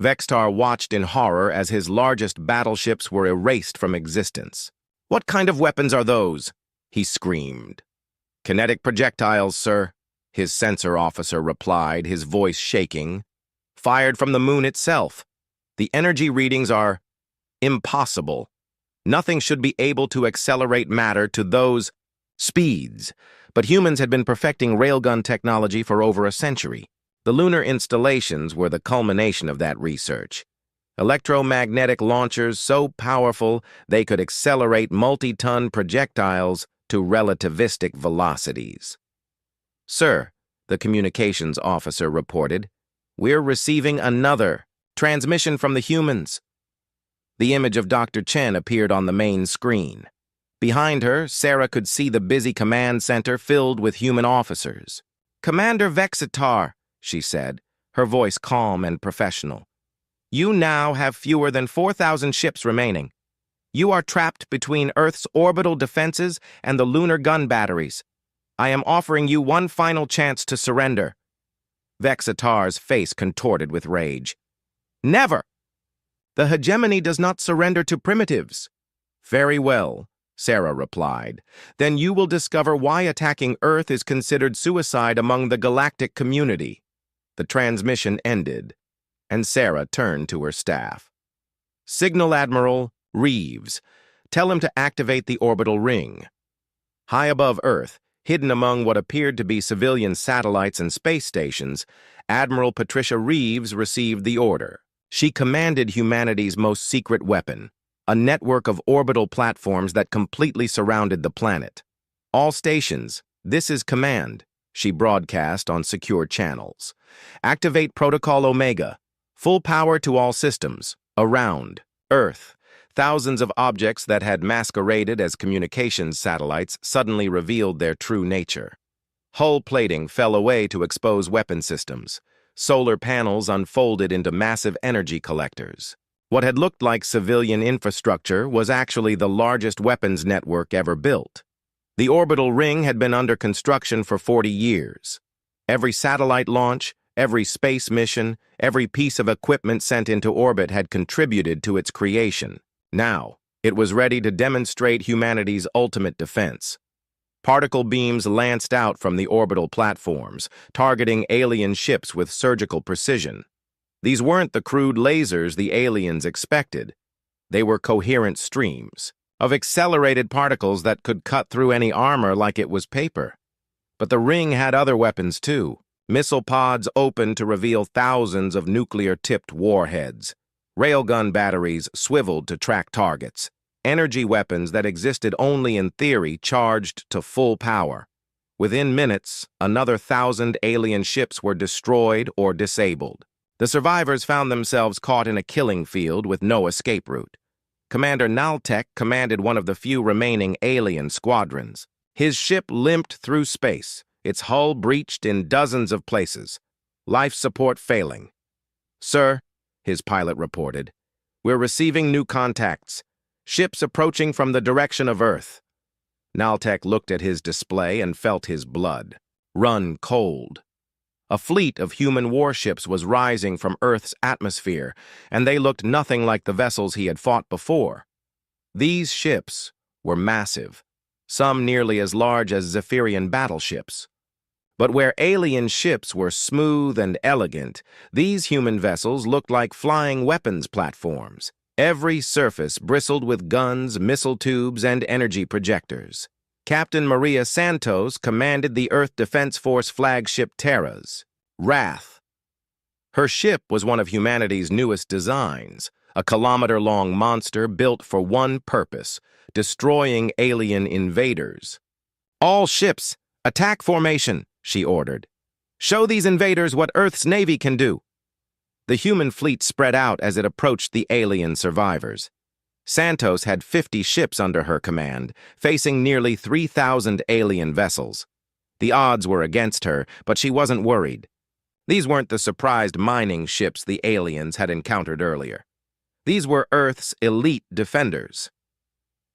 S1: Vextar watched in horror as his largest battleships were erased from existence. "What kind of weapons are those?" he screamed. "Kinetic projectiles, sir," his sensor officer replied, his voice shaking. "Fired from the moon itself. The energy readings are impossible. Nothing should be able to accelerate matter to those speeds." But humans had been perfecting railgun technology for over a century. The lunar installations were the culmination of that research. Electromagnetic launchers so powerful they could accelerate multi-ton projectiles to relativistic velocities. "Sir," the communications officer reported, "we're receiving another transmission from the humans." The image of Dr. Chen appeared on the main screen. Behind her, Sarah could see the busy command center filled with human officers. "Commander Vexitar," she said, her voice calm and professional, "you now have fewer than 4,000 ships remaining. You are trapped between Earth's orbital defenses and the lunar gun batteries. I am offering you one final chance to surrender." Vexitar's face contorted with rage. "Never! The hegemony does not surrender to primitives." "Very well," Sarah replied. "Then you will discover why attacking Earth is considered suicide among the galactic community." The transmission ended, and Sarah turned to her staff. "Signal Admiral Reeves. Tell him to activate the orbital ring." High above Earth, hidden among what appeared to be civilian satellites and space stations, Admiral Patricia Reeves received the order. She commanded humanity's most secret weapon, a network of orbital platforms that completely surrounded the planet. "All stations, this is command," she broadcast on secure channels. "Activate Protocol Omega. Full power to all systems. Around Earth." Thousands of objects that had masqueraded as communications satellites suddenly revealed their true nature. Hull plating fell away to expose weapon systems. Solar panels unfolded into massive energy collectors. What had looked like civilian infrastructure was actually the largest weapons network ever built. The orbital ring had been under construction for 40 years. Every satellite launch, every space mission, every piece of equipment sent into orbit had contributed to its creation. Now, it was ready to demonstrate humanity's ultimate defense. Particle beams lanced out from the orbital platforms, targeting alien ships with surgical precision. These weren't the crude lasers the aliens expected. They were coherent streams of accelerated particles that could cut through any armor like it was paper. But the ring had other weapons too. Missile pods opened to reveal thousands of nuclear-tipped warheads. Railgun batteries swiveled to track targets. Energy weapons that existed only in theory charged to full power. Within minutes, another 1,000 alien ships were destroyed or disabled. The survivors found themselves caught in a killing field with no escape route. Commander Naltek commanded one of the few remaining alien squadrons. His ship limped through space, its hull breached in dozens of places. Life support failing. "Sir," his pilot reported, "we're receiving new contacts. Ships approaching from the direction of Earth." Naltek looked at his display and felt his blood run cold. A fleet of human warships was rising from Earth's atmosphere, and they looked nothing like the vessels he had fought before. These ships were massive, some nearly as large as Zephyrian battleships. But where alien ships were smooth and elegant, these human vessels looked like flying weapons platforms. Every surface bristled with guns, missile tubes, and energy projectors. Captain Maria Santos commanded the Earth Defense Force flagship Terra's Wrath. Her ship was one of humanity's newest designs, a kilometer-long monster built for one purpose, destroying alien invaders. "All ships, attack formation," she ordered. "Show these invaders what Earth's Navy can do." The human fleet spread out as it approached the alien survivors. Santos had 50 ships under her command, facing nearly 3,000 alien vessels. The odds were against her, but she wasn't worried. These weren't the surprised mining ships the aliens had encountered earlier. These were Earth's elite defenders.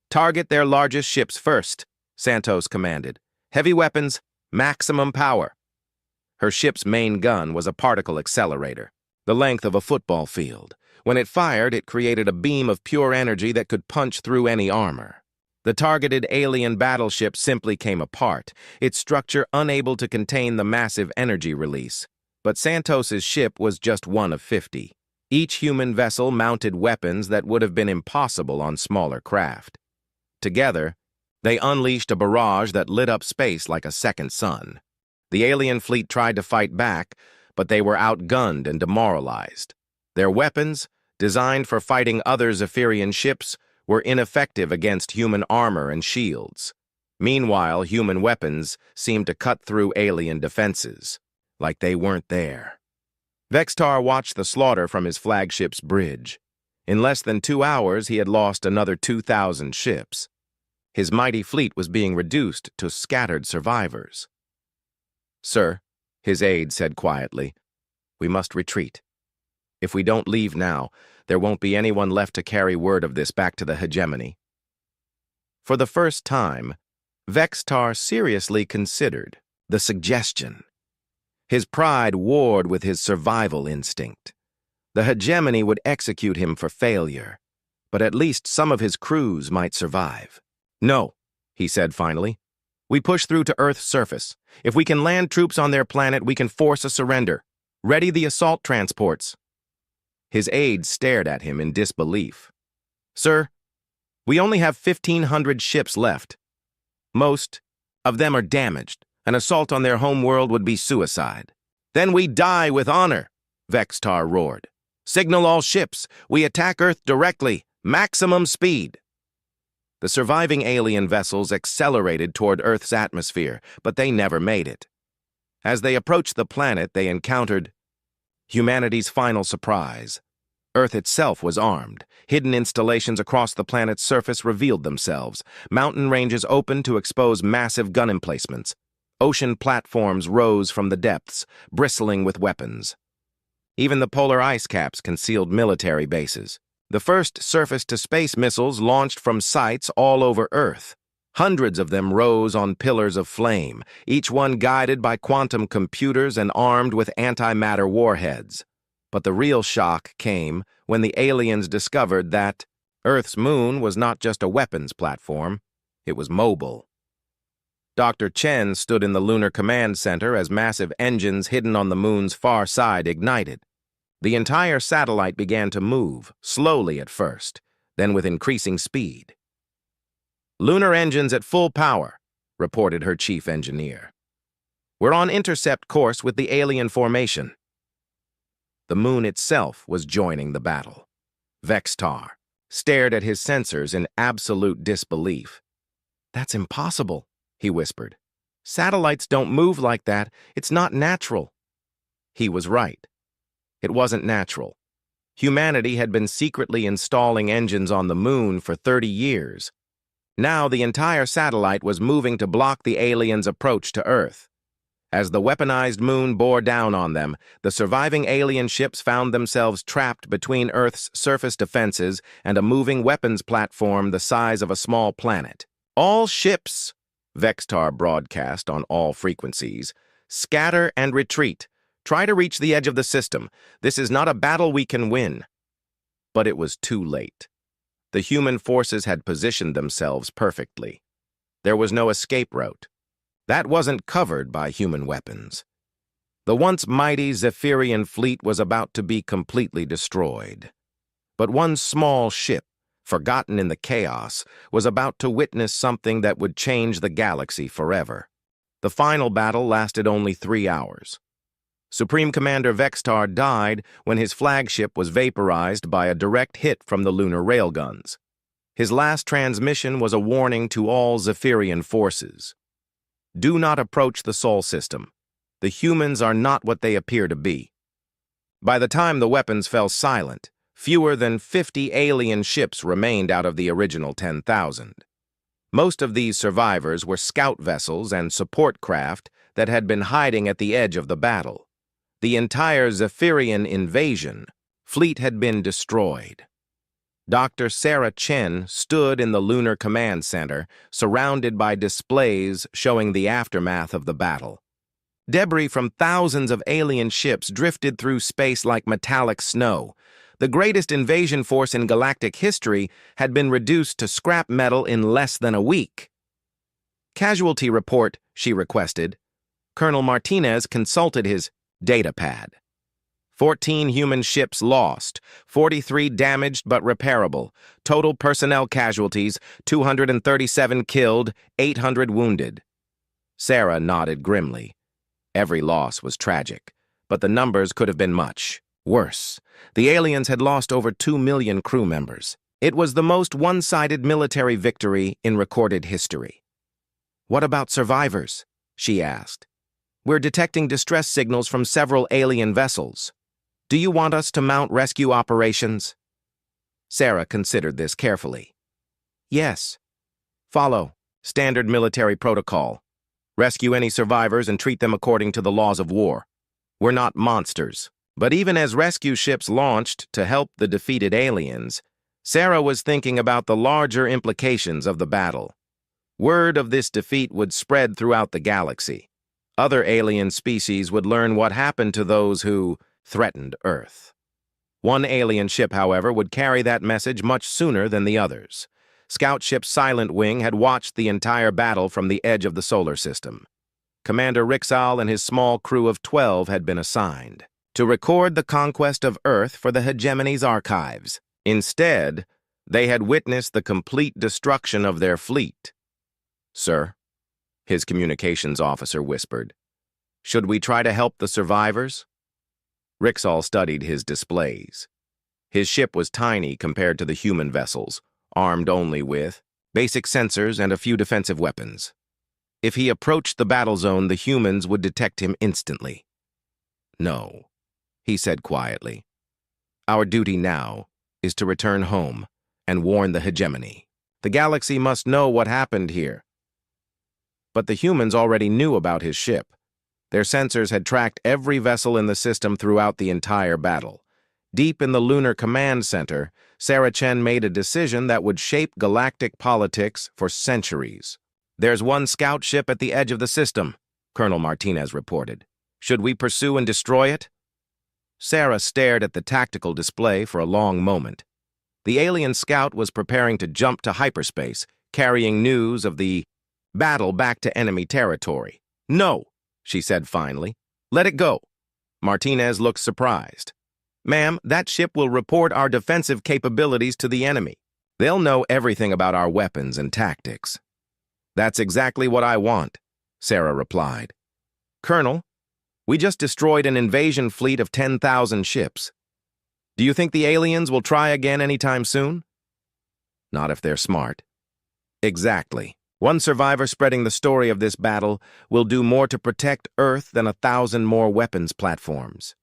S1: "Target their largest ships first," Santos commanded. "Heavy weapons, Maximum power. Her ship's main gun was a particle accelerator, the length of a football field. When it fired, it created a beam of pure energy that could punch through any armor. The targeted alien battleship simply came apart, its structure unable to contain the massive energy release. But Santos's ship was just one of 50. Each human vessel mounted weapons that would have been impossible on smaller craft. Together, they unleashed a barrage that lit up space like a second sun. The alien fleet tried to fight back, but they were outgunned and demoralized. Their weapons, designed for fighting other Zephyrian ships, were ineffective against human armor and shields. Meanwhile, human weapons seemed to cut through alien defenses, like they weren't there. Vextar watched the slaughter from his flagship's bridge. In less than 2 hours, he had lost another 2,000 ships. His mighty fleet was being reduced to scattered survivors. "Sir," his aide said quietly, "we must retreat. If we don't leave now, there won't be anyone left to carry word of this back to the hegemony." For the first time, Vextar seriously considered the suggestion. His pride warred with his survival instinct. The hegemony would execute him for failure, but at least some of his crews might survive. "No," he said finally. "We push through to Earth's surface. If we can land troops on their planet, we can force a surrender. Ready the assault transports." His aide stared at him in disbelief. "Sir, we only have 1,500 ships left. Most of them are damaged. An assault on their homeworld would be suicide." "Then we die with honor," Vextar roared. "Signal all ships. We attack Earth directly. Maximum speed." The surviving alien vessels accelerated toward Earth's atmosphere, but they never made it. As they approached the planet, they encountered humanity's final surprise. Earth itself was armed. Hidden installations across the planet's surface revealed themselves. Mountain ranges opened to expose massive gun emplacements. Ocean platforms rose from the depths, bristling with weapons. Even the polar ice caps concealed military bases. The first surface-to-space missiles launched from sites all over Earth. Hundreds of them rose on pillars of flame, each one guided by quantum computers and armed with antimatter warheads. But the real shock came when the aliens discovered that Earth's moon was not just a weapons platform, it was mobile. Dr. Chen stood in the Lunar Command Center as massive engines hidden on the moon's far side ignited. The entire satellite began to move, slowly at first, then with increasing speed. "Lunar engines at full power," reported her chief engineer. "We're on intercept course with the alien formation." The moon itself was joining the battle. Vextar stared at his sensors in absolute disbelief. "That's impossible," he whispered. "Satellites don't move like that. It's not natural." He was right. It wasn't natural. Humanity had been secretly installing engines on the moon for 30 years. Now the entire satellite was moving to block the aliens' approach to Earth. As the weaponized moon bore down on them, the surviving alien ships found themselves trapped between Earth's surface defenses and a moving weapons platform the size of a small planet. "All ships," Vextar broadcast on all frequencies, "scatter and retreat. Try to reach the edge of the system. This is not a battle we can win." But it was too late. The human forces had positioned themselves perfectly. There was no escape route. That wasn't covered by human weapons. The once mighty Zephyrian fleet was about to be completely destroyed. But one small ship, forgotten in the chaos, was about to witness something that would change the galaxy forever. The final battle lasted only 3 hours. Supreme Commander Vextar died when his flagship was vaporized by a direct hit from the lunar railguns. His last transmission was a warning to all Zephyrian forces. Do not approach the Sol system. The humans are not what they appear to be. By the time the weapons fell silent, fewer than 50 alien ships remained out of the original 10,000. Most of these survivors were scout vessels and support craft that had been hiding at the edge of the battle. The entire Zephyrian invasion fleet had been destroyed. Dr. Sarah Chen stood in the Lunar Command Center, surrounded by displays showing the aftermath of the battle. Debris from thousands of alien ships drifted through space like metallic snow. The greatest invasion force in galactic history had been reduced to scrap metal in less than a week. "Casualty report," she requested. Colonel Martinez consulted his datapad. 14 human ships lost, 43 damaged but repairable. Total personnel casualties, 237 killed, 800 wounded. Sarah nodded grimly. Every loss was tragic, but the numbers could have been much worse. The aliens had lost over 2 million crew members. It was the most one-sided military victory in recorded history. "What about survivors?" she asked. "We're detecting distress signals from several alien vessels. Do you want us to mount rescue operations?" Sarah considered this carefully. "Yes. Follow standard military protocol. Rescue any survivors and treat them according to the laws of war. We're not monsters." But even as rescue ships launched to help the defeated aliens, Sarah was thinking about the larger implications of the battle. Word of this defeat would spread throughout the galaxy. Other alien species would learn what happened to those who threatened Earth. One alien ship, however, would carry that message much sooner than the others. Scout Ship Silent Wing had watched the entire battle from the edge of the solar system. Commander Rixal and his small crew of 12 had been assigned to record the conquest of Earth for the hegemony's archives. Instead, they had witnessed the complete destruction of their fleet. "Sir," his communications officer whispered, "should we try to help the survivors?" Rixal studied his displays. His ship was tiny compared to the human vessels, armed only with basic sensors and a few defensive weapons. If he approached the battle zone, the humans would detect him instantly. "No," he said quietly. "Our duty now is to return home and warn the hegemony. The galaxy must know what happened here." But the humans already knew about his ship. Their sensors had tracked every vessel in the system throughout the entire battle. Deep in the Lunar Command Center, Sarah Chen made a decision that would shape galactic politics for centuries. "There's one scout ship at the edge of the system," Colonel Martinez reported. "Should we pursue and destroy it?" Sarah stared at the tactical display for a long moment. The alien scout was preparing to jump to hyperspace, carrying news of the battle back to enemy territory. "No," she said finally. "Let it go." Martinez looked surprised. "Ma'am, that ship will report our defensive capabilities to the enemy. They'll know everything about our weapons and tactics." "That's exactly what I want," Sarah replied. "Colonel, we just destroyed an invasion fleet of 10,000 ships. Do you think the aliens will try again anytime soon?" "Not if they're smart." "Exactly. One survivor spreading the story of this battle will do more to protect Earth than 1,000 more weapons platforms.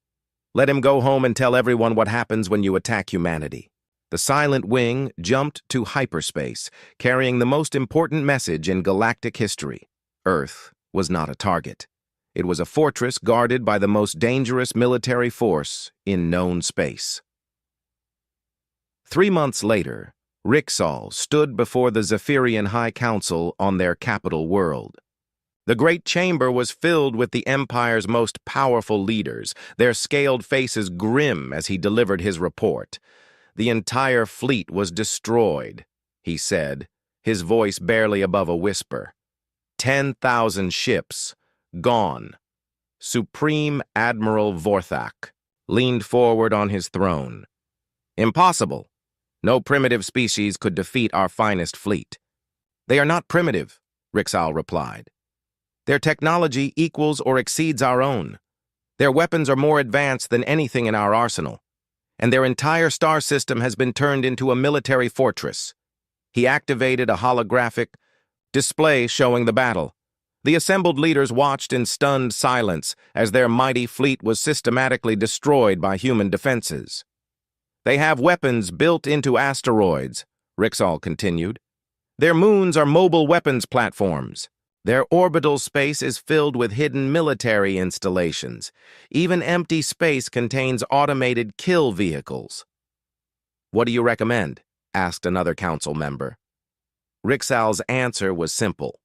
S1: Let him go home and tell everyone what happens when you attack humanity." The Silent Wing jumped to hyperspace, carrying the most important message in galactic history. Earth was not a target. It was a fortress guarded by the most dangerous military force in known space. 3 months later, Rixal stood before the Zephyrian High Council on their capital world. The great chamber was filled with the Empire's most powerful leaders, their scaled faces grim as he delivered his report. "The entire fleet was destroyed," he said, his voice barely above a whisper. 10,000 ships, gone. Supreme Admiral Vorthak leaned forward on his throne. "Impossible. No primitive species could defeat our finest fleet." "They are not primitive," Rixal replied. "Their technology equals or exceeds our own. Their weapons are more advanced than anything in our arsenal, and their entire star system has been turned into a military fortress." He activated a holographic display showing the battle. The assembled leaders watched in stunned silence as their mighty fleet was systematically destroyed by human defenses. "They have weapons built into asteroids," Rixal continued. "Their moons are mobile weapons platforms. Their orbital space is filled with hidden military installations. Even empty space contains automated kill vehicles." "What do you recommend?" asked another council member. Rixal's answer was simple.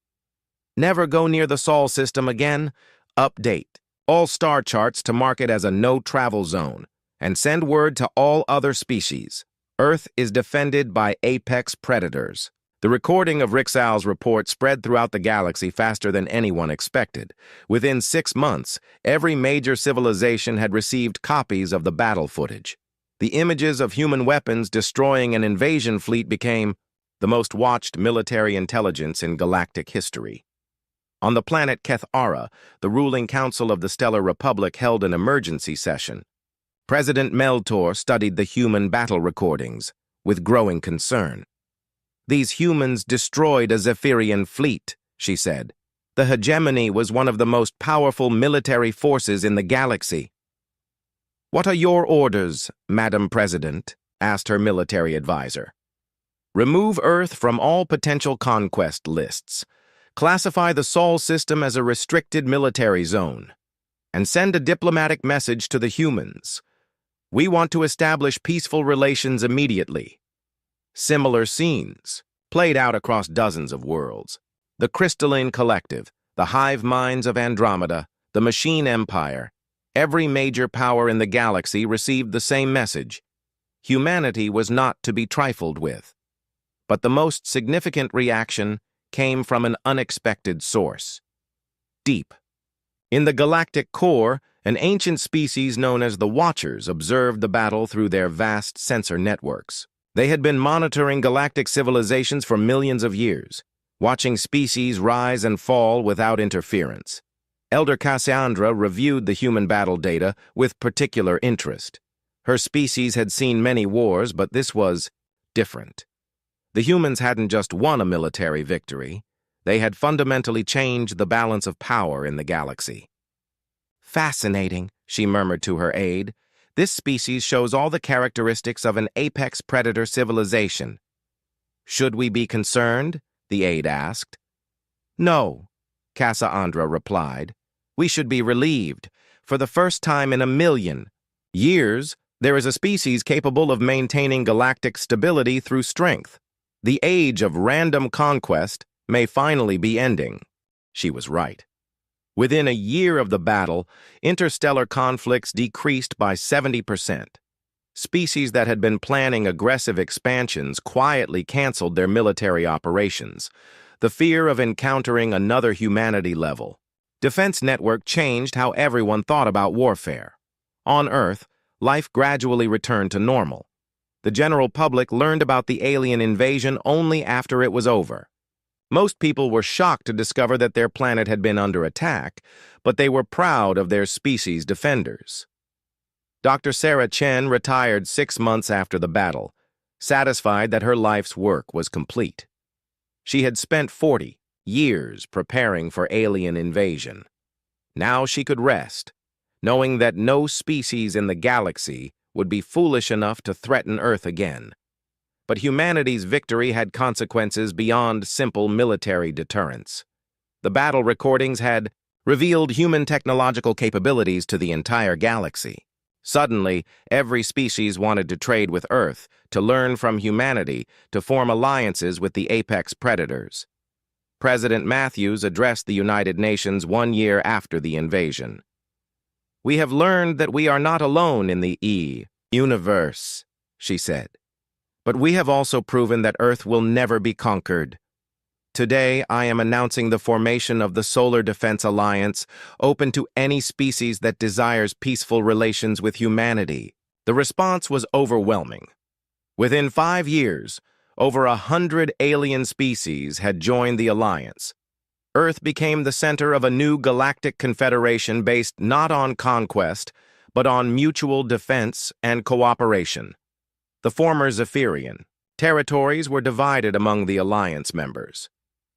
S1: Never go near the Sol system again. Update all star charts to mark it as a no-travel zone, and send word to all other species. Earth is defended by apex predators. The recording of Rixal's report spread throughout the galaxy faster than anyone expected. Within 6 months, every major civilization had received copies of the battle footage. The images of human weapons destroying an invasion fleet became the most watched military intelligence in galactic history. On the planet Kethara, the ruling council of the Stellar Republic held an emergency session. President Meltor studied the human battle recordings with growing concern. These humans destroyed a Zephyrian fleet, she said. The hegemony was one of the most powerful military forces in the galaxy. What are your orders, Madam President? Asked her military advisor. Remove Earth from all potential conquest lists. Classify the Sol system as a restricted military zone. And send a diplomatic message to the humans. We want to establish peaceful relations immediately. Similar scenes played out across dozens of worlds. The Crystalline Collective, the hive minds of Andromeda, the Machine Empire, every major power in the galaxy received the same message. Humanity was not to be trifled with. But the most significant reaction came from an unexpected source. Deep. In the galactic core, an ancient species known as the Watchers observed the battle through their vast sensor networks. They had been monitoring galactic civilizations for millions of years, watching species rise and fall without interference. Elder Cassandra reviewed the human battle data with particular interest. Her species had seen many wars, but this was different. The humans hadn't just won a military victory. They had fundamentally changed the balance of power in the galaxy. Fascinating, she murmured to her aide. This species shows all the characteristics of an apex predator civilization. Should we be concerned? The aide asked. No, Cassandra replied. We should be relieved. For the first time in 1,000,000 years, there is a species capable of maintaining galactic stability through strength. The age of random conquest may finally be ending. She was right. Within a year of the battle, interstellar conflicts decreased by 70%. Species that had been planning aggressive expansions quietly canceled their military operations. The fear of encountering another humanity level. Defense network changed how everyone thought about warfare. On Earth, life gradually returned to normal. The general public learned about the alien invasion only after it was over. Most people were shocked to discover that their planet had been under attack, but they were proud of their species' defenders. Dr. Sarah Chen retired 6 months after the battle, satisfied that her life's work was complete. She had spent 40 years preparing for alien invasion. Now she could rest, knowing that no species in the galaxy would be foolish enough to threaten Earth again. But humanity's victory had consequences beyond simple military deterrence. The battle recordings had revealed human technological capabilities to the entire galaxy. Suddenly, every species wanted to trade with Earth, to learn from humanity, to form alliances with the apex predators. President Matthews addressed the United Nations 1 year after the invasion. We have learned that we are not alone in the universe, she said. But we have also proven that Earth will never be conquered. Today, I am announcing the formation of the Solar Defense Alliance, open to any species that desires peaceful relations with humanity. The response was overwhelming. Within 5 years, over 100 alien species had joined the alliance. Earth became the center of a new galactic confederation based not on conquest, but on mutual defense and cooperation. The former Zephyrian territories were divided among the alliance members.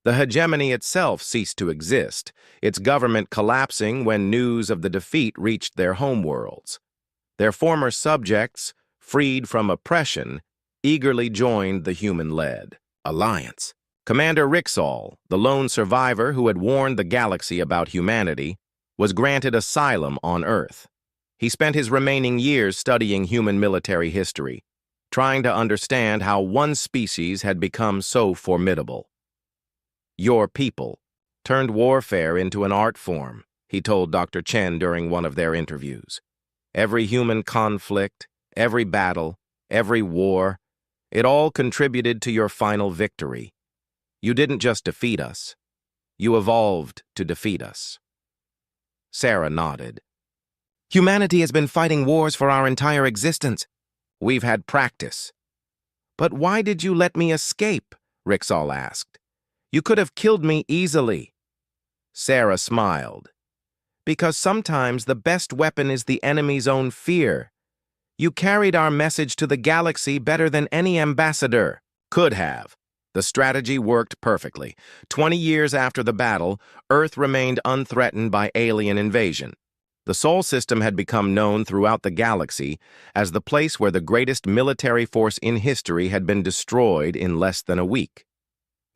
S1: The hegemony itself ceased to exist, its government collapsing when news of the defeat reached their homeworlds. Their former subjects, freed from oppression, eagerly joined the human-led alliance. Commander Rixal, the lone survivor who had warned the galaxy about humanity, was granted asylum on Earth. He spent his remaining years studying human military history, trying to understand how one species had become so formidable. Your people turned warfare into an art form, he told Dr. Chen during one of their interviews. Every human conflict, every battle, every war, it all contributed to your final victory. You didn't just defeat us. You evolved to defeat us. Sarah nodded. Humanity has been fighting wars for our entire existence. We've had practice. But why did you let me escape? Rixall asked. You could have killed me easily. Sarah smiled. Because sometimes the best weapon is the enemy's own fear. You carried our message to the galaxy better than any ambassador could have. The strategy worked perfectly. 20 years after the battle, Earth remained unthreatened by alien invasion. The Sol system had become known throughout the galaxy as the place where the greatest military force in history had been destroyed in less than a week.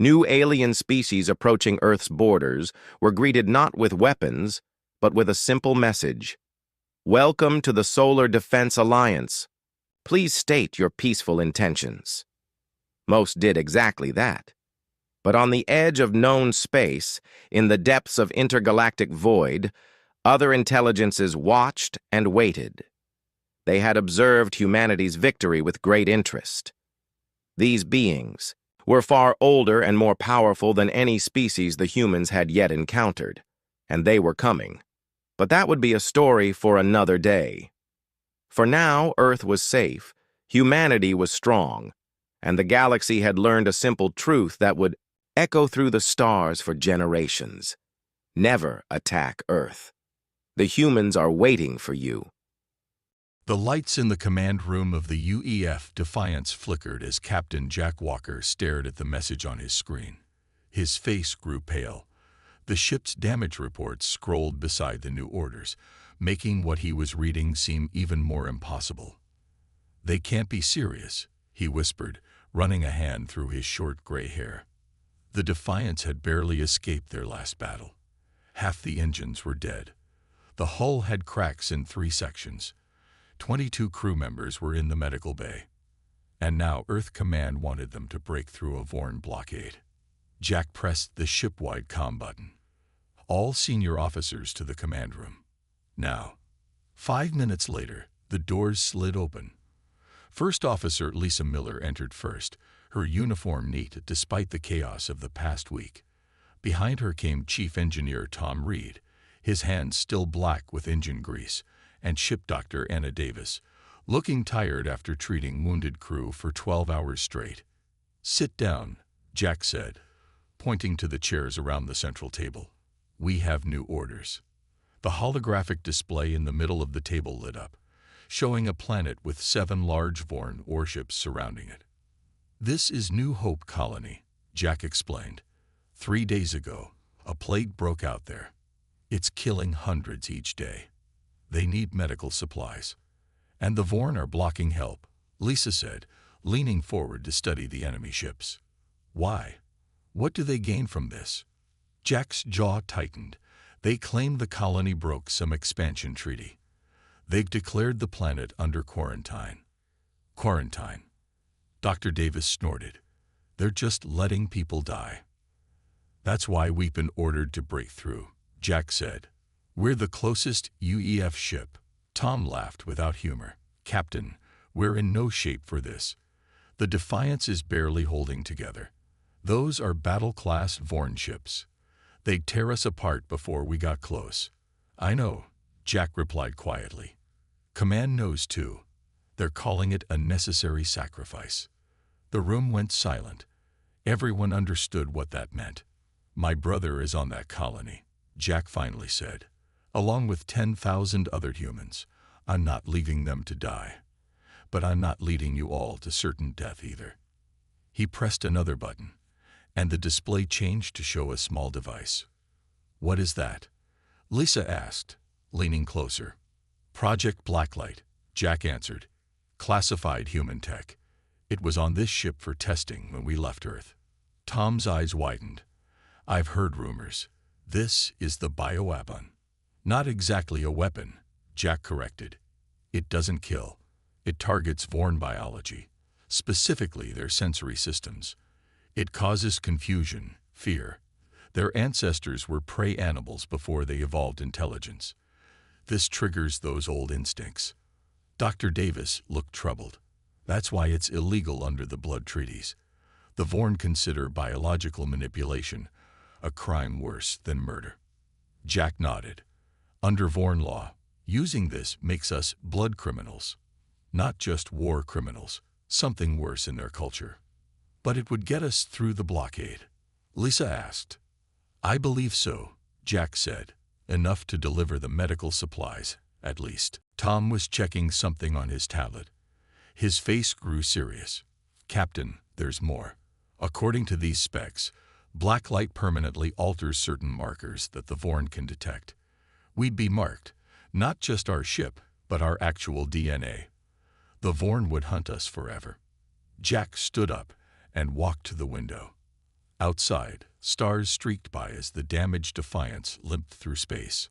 S1: New alien species approaching Earth's borders were greeted not with weapons, but with a simple message. Welcome to the Solar Defense Alliance. Please state your peaceful intentions. Most did exactly that. But on the edge of known space, in the depths of intergalactic void, other intelligences watched and waited. They had observed humanity's victory with great interest. These beings were far older and more powerful than any species the humans had yet encountered, and they were coming. But that would be a story for another day. For now, Earth was safe, humanity was strong, and the galaxy had learned a simple truth that would echo through the stars for generations. Never attack Earth. The humans are waiting for you.
S2: The lights in the command room of the UEF Defiance flickered as Captain Jack Walker stared at the message on his screen. His face grew pale. The ship's damage reports scrolled beside the new orders, making what he was reading seem even more impossible. "They can't be serious," he whispered, running a hand through his short gray hair. The Defiance had barely escaped their last battle. Half the engines were dead. The hull had cracks in 3 sections. 22 crew members were in the medical bay. And now Earth Command wanted them to break through a Vorn blockade. Jack pressed the ship-wide comm button. All senior officers to the command room. Now. 5 minutes later, the doors slid open. First Officer Lisa Miller entered first, her uniform neat despite the chaos of the past week. Behind her came Chief Engineer Tom Reed, his hands still black with engine grease, and Ship Doctor Anna Davis, looking tired after treating wounded crew for 12 hours straight. "Sit down," Jack said, pointing to the chairs around the central table. "We have new orders." The holographic display in the middle of the table lit up, showing a planet with 7 large Vorn warships surrounding it. "This is New Hope Colony," Jack explained. 3 days ago, a plague broke out there. It's killing hundreds each day. They need medical supplies. And the Vorn are blocking help, Lisa said, leaning forward to study the enemy ships. "Why? What do they gain from this?" Jack's jaw tightened. They claimed the colony broke some expansion treaty. They've declared the planet under quarantine. Quarantine. Dr. Davis snorted. "They're just letting people die." "That's why we've been ordered to break through," Jack said. "We're the closest UEF ship." Tom laughed without humor. "Captain, we're in no shape for this. The Defiance is barely holding together. Those are battle-class Vorn ships. They'd tear us apart before we got close." "I know," Jack replied quietly. "Command knows too. They're calling it a necessary sacrifice." The room went silent. Everyone understood what that meant. "My brother is on that colony," Jack finally said. "Along with 10,000 other humans. I'm not leaving them to die. But I'm not leading you all to certain death either." He pressed another button, and the display changed to show a small device. "What is that?" Lisa asked, leaning closer. "Project Blacklight," Jack answered. "Classified human tech. It was on this ship for testing when we left Earth." Tom's eyes widened. "I've heard rumors. This is the bioweapon." "Not exactly a weapon," Jack corrected. "It doesn't kill. It targets Vorn biology. specifically their sensory systems. It causes confusion, fear. Their ancestors were prey animals before they evolved intelligence. This triggers those old instincts. Dr. Davis looked troubled. That's why it's illegal under the blood treaties. The Vorn consider biological manipulation a crime worse than murder. Jack nodded. Under Vorn law, using this makes us blood criminals. Not just war criminals, something worse in their culture. But it would get us through the blockade. Lisa asked. I believe so, Jack said. Enough to deliver the medical supplies, at least. Tom was checking something on his tablet. His face grew serious. Captain, there's more. According to these specs, black light permanently alters certain markers that the Vorn can detect. We'd be marked, not just our ship, but our actual DNA. The Vorn would hunt us forever. Jack stood up and walked to the window. Outside, stars streaked by as the damaged Defiance limped through space.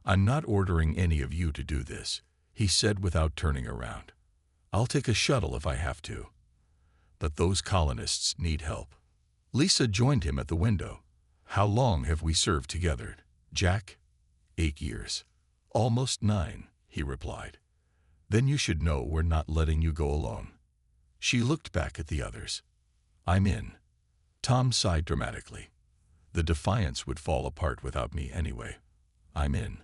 S2: I'm not ordering any of you to do this, he said without turning around. I'll take a shuttle if I have to. But those colonists need help. Lisa joined him at the window. How long have we served together, Jack? 8 years. Almost 9, he replied. Then you should know we're not letting you go alone. She looked back at the others. I'm in. Tom sighed dramatically. The Defiance would fall apart without me anyway. I'm in.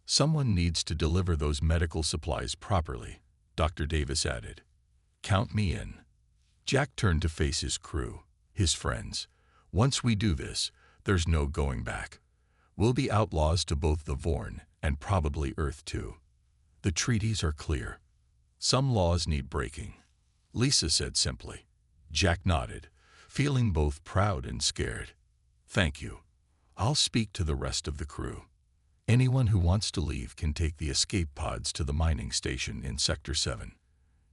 S2: Someone needs to deliver those medical supplies properly, Dr. Davis added. Count me in. Jack turned to face his crew, his friends. Once we do this, there's no going back. We'll be outlaws to both the Vorn and probably Earth too. The treaties are clear. Some laws need breaking, Lisa said simply. Jack nodded, feeling both proud and scared. Thank you. I'll speak to the rest of the crew. Anyone who wants to leave can take the escape pods to the mining station in Sector 7.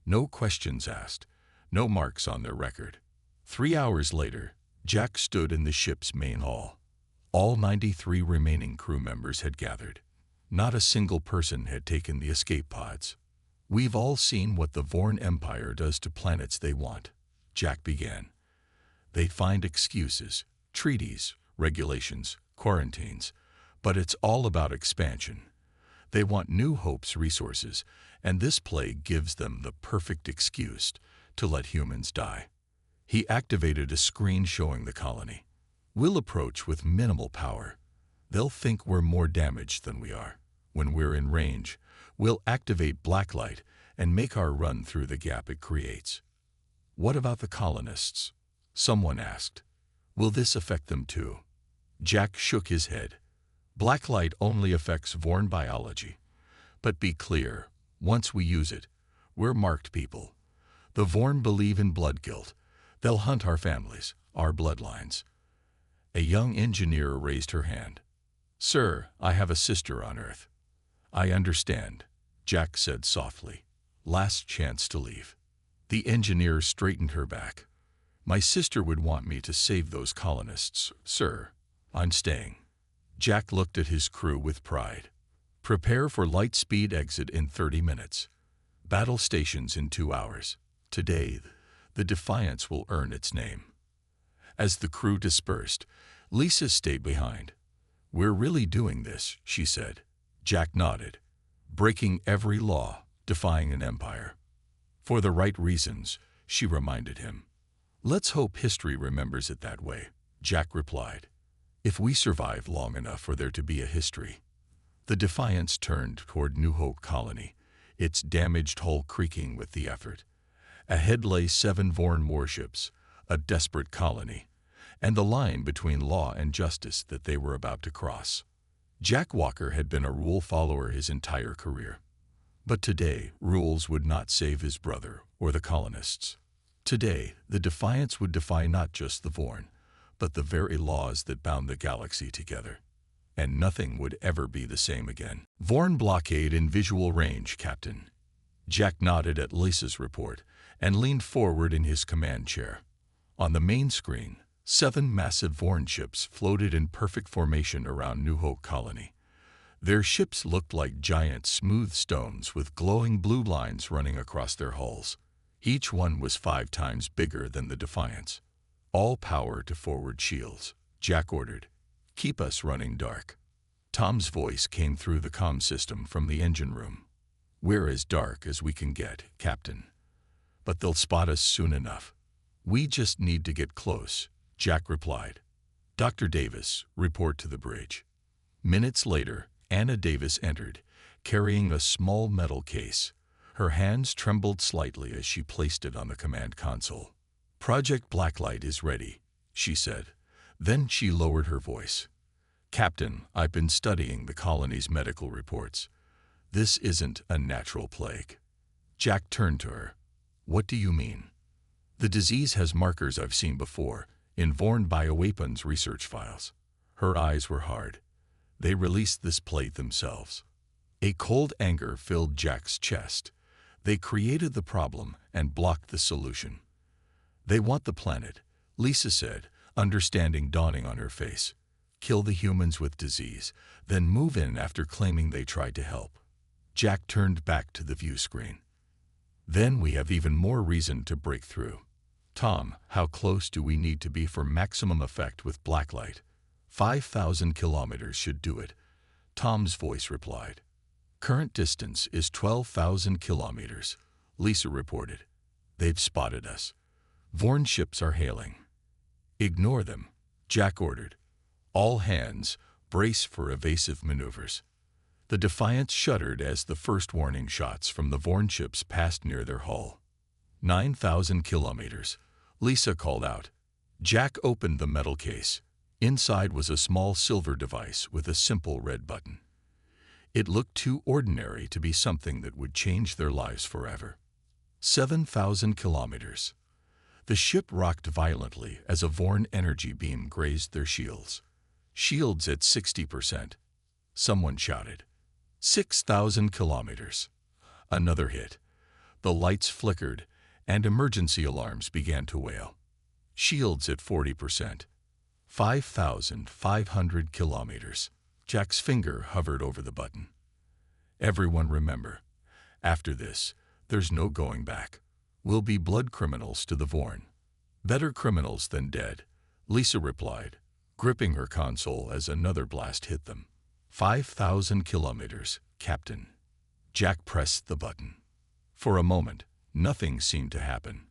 S2: No questions asked, no marks on their record. 3 hours later, Jack stood in the ship's main hall. All 93 remaining crew members had gathered. Not a single person had taken the escape pods. We've all seen what the Vorn Empire does to planets they want, Jack began. They find excuses, treaties, regulations, quarantines, but it's all about expansion. They want New Hope's resources, and this plague gives them the perfect excuse to let humans die. He activated a screen showing the colony. We'll approach with minimal power. They'll think we're more damaged than we are. When we're in range, we'll activate blacklight and make our run through the gap it creates. What about the colonists? Someone asked. Will this affect them too? Jack shook his head. Blacklight only affects Vorn biology. But be clear, once we use it, we're marked people. The Vorn believe in blood guilt. They'll hunt our families, our bloodlines. A young engineer raised her hand. Sir, I have a sister on Earth. I understand, Jack said softly. Last chance to leave. The engineer straightened her back. My sister would want me to save those colonists, sir. I'm staying. Jack looked at his crew with pride. Prepare for light speed exit in 30 minutes. Battle stations in 2 hours. Today, the Defiance will earn its name. As the crew dispersed, Lisa stayed behind. We're really doing this, she said. Jack nodded. Breaking every law, defying an empire. For the right reasons, she reminded him. Let's hope history remembers it that way, Jack replied. If we survive long enough for there to be a history. The Defiance turned toward New Hope Colony, its damaged hull creaking with the effort. Ahead lay 7 Vorn warships, a desperate colony, and the line between law and justice that they were about to cross. Jack Walker had been a rule follower his entire career. But today, rules would not save his brother or the colonists. Today, the Defiance would defy not just the Vorn, but the very laws that bound the galaxy together. And nothing would ever be the same again. Vorn blockade in visual range, Captain. Jack nodded at Lisa's report and leaned forward in his command chair. On the main screen, 7 massive Vorn ships floated in perfect formation around New Hope Colony. Their ships looked like giant smooth stones with glowing blue lines running across their hulls. Each one was 5 times bigger than the Defiance. All power to forward shields, Jack ordered. Keep us running dark. Tom's voice came through the comm system from the engine room. We're as dark as we can get, Captain. But they'll spot us soon enough. We just need to get close, Jack replied. Dr. Davis, report to the bridge. Minutes later, Anna Davis entered, carrying a small metal case. Her hands trembled slightly as she placed it on the command console. Project Blacklight is ready, she said. Then she lowered her voice. Captain, I've been studying the colony's medical reports. This isn't a natural plague. Jack turned to her. What do you mean? The disease has markers I've seen before in Vorn bioweapons research files. Her eyes were hard. They released this plague themselves. A cold anger filled Jack's chest. They created the problem and blocked the solution. They want the planet, Lisa said, understanding dawning on her face. Kill the humans with disease, then move in after claiming they tried to help. Jack turned back to the view screen. Then we have even more reason to break through. Tom, how close do we need to be for maximum effect with Blacklight? 5,000 kilometers should do it, Tom's voice replied. Current distance is 12,000 kilometers, Lisa reported. They've spotted us. Vorn ships are hailing. Ignore them, Jack ordered. All hands, brace for evasive maneuvers. The Defiance shuddered as the first warning shots from the Vorn ships passed near their hull. 9,000 kilometers, Lisa called out. Jack opened the metal case. Inside was a small silver device with a simple red button. It looked too ordinary to be something that would change their lives forever. 7,000 kilometers. The ship rocked violently as a Vorn energy beam grazed their shields. Shields at 60%. Someone shouted. 6,000 kilometers. Another hit. The lights flickered, and emergency alarms began to wail. Shields at 40%. 5,500 kilometers. Jack's finger hovered over the button. Everyone remember, after this, there's no going back. We'll be blood criminals to the Vorn. Better criminals than dead, Lisa replied, gripping her console as another blast hit them. 5,000 kilometers, Captain. Jack pressed the button. For a moment, nothing seemed to happen.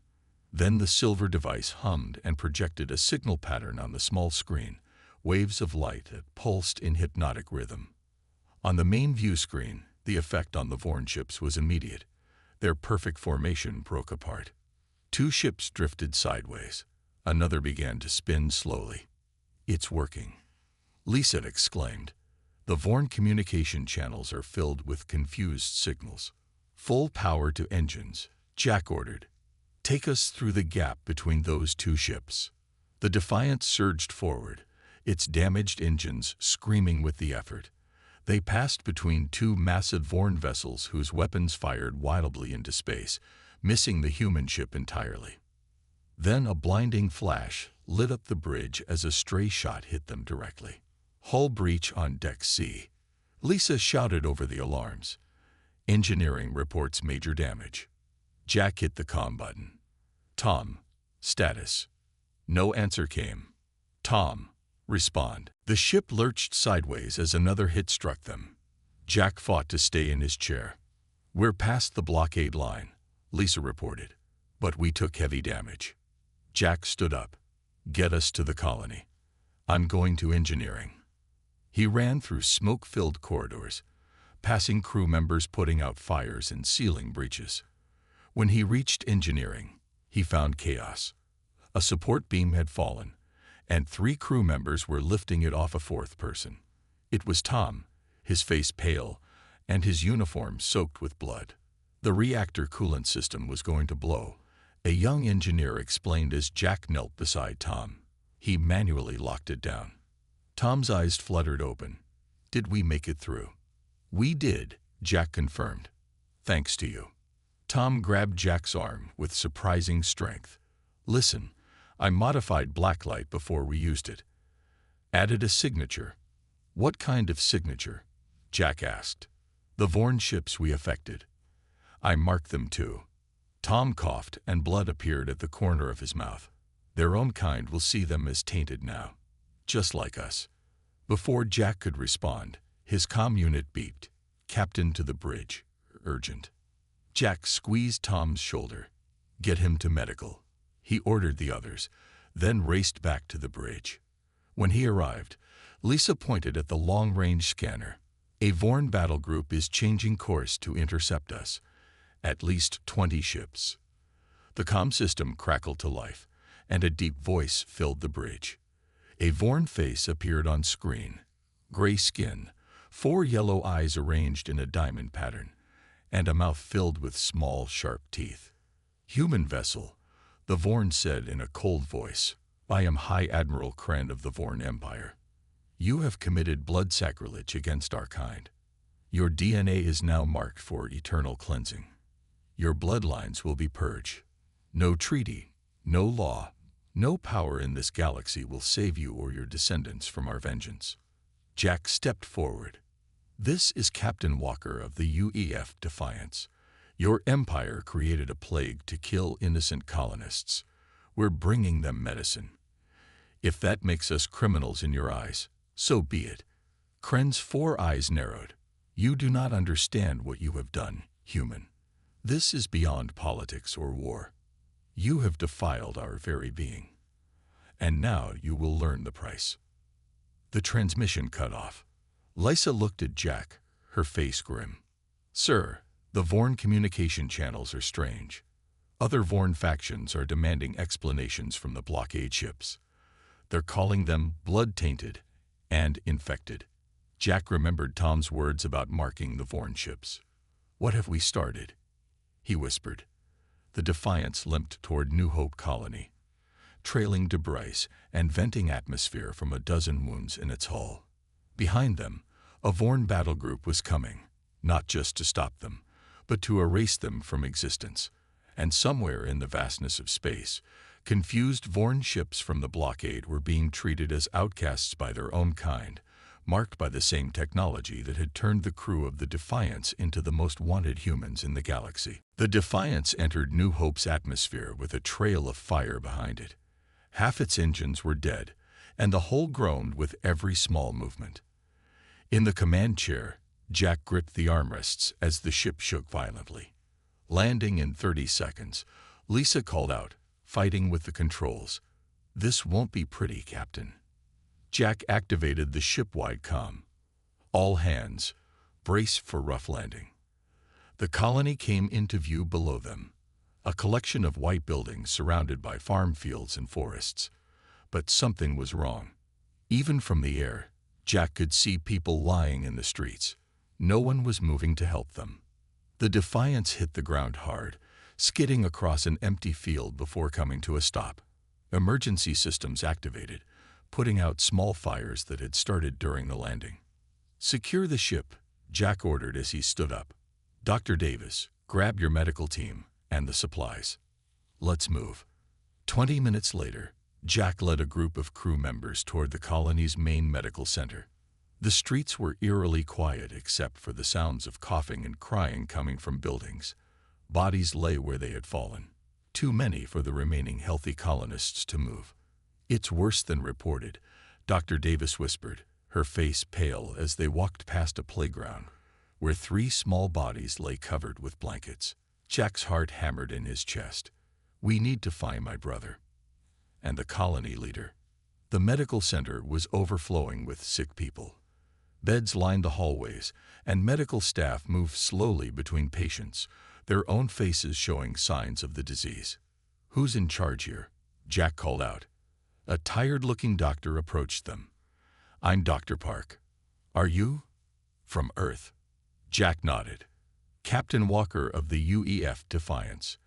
S2: Then the silver device hummed and projected a signal pattern on the small screen, waves of light that pulsed in hypnotic rhythm. On the main view screen, the effect on the Vorn ships was immediate. Their perfect formation broke apart. 2 ships drifted sideways. Another began to spin slowly. It's working, Lisa exclaimed. The Vorn communication channels are filled with confused signals. Full power to engines, Jack ordered. Take us through the gap between those 2 ships. The Defiance surged forward, its damaged engines screaming with the effort. They passed between 2 massive Vorn vessels whose weapons fired wildly into space, missing the human ship entirely. Then a blinding flash lit up the bridge as a stray shot hit them directly. Hull breach on Deck C. Lisa shouted over the alarms. Engineering reports major damage. Jack hit the comm button. Tom, status. No answer came. Tom, respond. The ship lurched sideways as another hit struck them. Jack fought to stay in his chair. We're past the blockade line, Lisa reported, but we took heavy damage. Jack stood up. Get us to the colony. I'm going to engineering. He ran through smoke-filled corridors, passing crew members putting out fires and sealing breaches. When he reached engineering, he found chaos. A support beam had fallen, and 3 crew members were lifting it off a 4th person. It was Tom, his face pale, and his uniform soaked with blood. The reactor coolant system was going to blow, a young engineer explained as Jack knelt beside Tom. He manually locked it down. Tom's eyes fluttered open. Did we make it through? We did, Jack confirmed. Thanks to you. Tom grabbed Jack's arm with surprising strength. Listen, I modified Blacklight before we used it. Added a signature. What kind of signature? Jack asked. The Vorn ships we affected. I marked them too. Tom coughed and blood appeared at the corner of his mouth. Their own kind will see them as tainted now, just like us. Before Jack could respond, his comm unit beeped. Captain to the bridge. Urgent. Jack squeezed Tom's shoulder. Get him to medical. He ordered the others, then raced back to the bridge. When he arrived, Lisa pointed at the long-range scanner. A Vorn battle group is changing course to intercept us. At least 20 ships. The comm system crackled to life, and a deep voice filled the bridge. A Vorn face appeared on screen. Gray skin, 4 yellow eyes arranged in a diamond pattern, and a mouth filled with small, sharp teeth. Human vessel, the Vorn said in a cold voice. I am High Admiral Kren of the Vorn Empire. You have committed blood sacrilege against our kind. Your DNA is now marked for eternal cleansing. Your bloodlines will be purged. No treaty, no law, no power in this galaxy will save you or your descendants from our vengeance. Jack stepped forward. This is Captain Walker of the UEF Defiance. Your empire created a plague to kill innocent colonists. We're bringing them medicine. If that makes us criminals in your eyes, so be it. Kren's 4 eyes narrowed. You do not understand what you have done, human. This is beyond politics or war. You have defiled our very being. And now you will learn the price. The transmission cut off. Lisa looked at Jack, her face grim. Sir, the Vorn communication channels are strange. Other Vorn factions are demanding explanations from the blockade ships. They're calling them blood-tainted and infected. Jack remembered Tom's words about marking the Vorn ships. What have we started? He whispered. The Defiance limped toward New Hope Colony, trailing debris and venting atmosphere from a dozen wounds in its hull. Behind them, a Vorn battle group was coming, not just to stop them, but to erase them from existence. And somewhere in the vastness of space, confused Vorn ships from the blockade were being treated as outcasts by their own kind, marked by the same technology that had turned the crew of the Defiance into the most wanted humans in the galaxy. The Defiance entered New Hope's atmosphere with a trail of fire behind it. Half its engines were dead, and the hull groaned with every small movement. In the command chair, Jack gripped the armrests as the ship shook violently. Landing in 30 seconds, Lisa called out, fighting with the controls. This won't be pretty, Captain. Jack activated the ship-wide comm. All hands, brace for rough landing. The colony came into view below them, a collection of white buildings surrounded by farm fields and forests. But something was wrong. Even from the air, Jack could see people lying in the streets. No one was moving to help them. The Defiance hit the ground hard, skidding across an empty field before coming to a stop. Emergency systems activated, putting out small fires that had started during the landing. Secure the ship, Jack ordered as he stood up. Dr. Davis, grab your medical team and the supplies. Let's move. 20 minutes later, Jack led a group of crew members toward the colony's main medical center. The streets were eerily quiet except for the sounds of coughing and crying coming from buildings. Bodies lay where they had fallen, too many for the remaining healthy colonists to move. It's worse than reported, Dr. Davis whispered, her face pale as they walked past a playground where 3 small bodies lay covered with blankets. Jack's heart hammered in his chest. We need to find my brother. And the colony leader. The medical center was overflowing with sick people. Beds lined the hallways, and medical staff moved slowly between patients, their own faces showing signs of the disease. Who's in charge here? Jack called out. A tired-looking doctor approached them. I'm Dr. Park. Are you? From Earth. Jack nodded. Captain Walker of the UEF Defiance.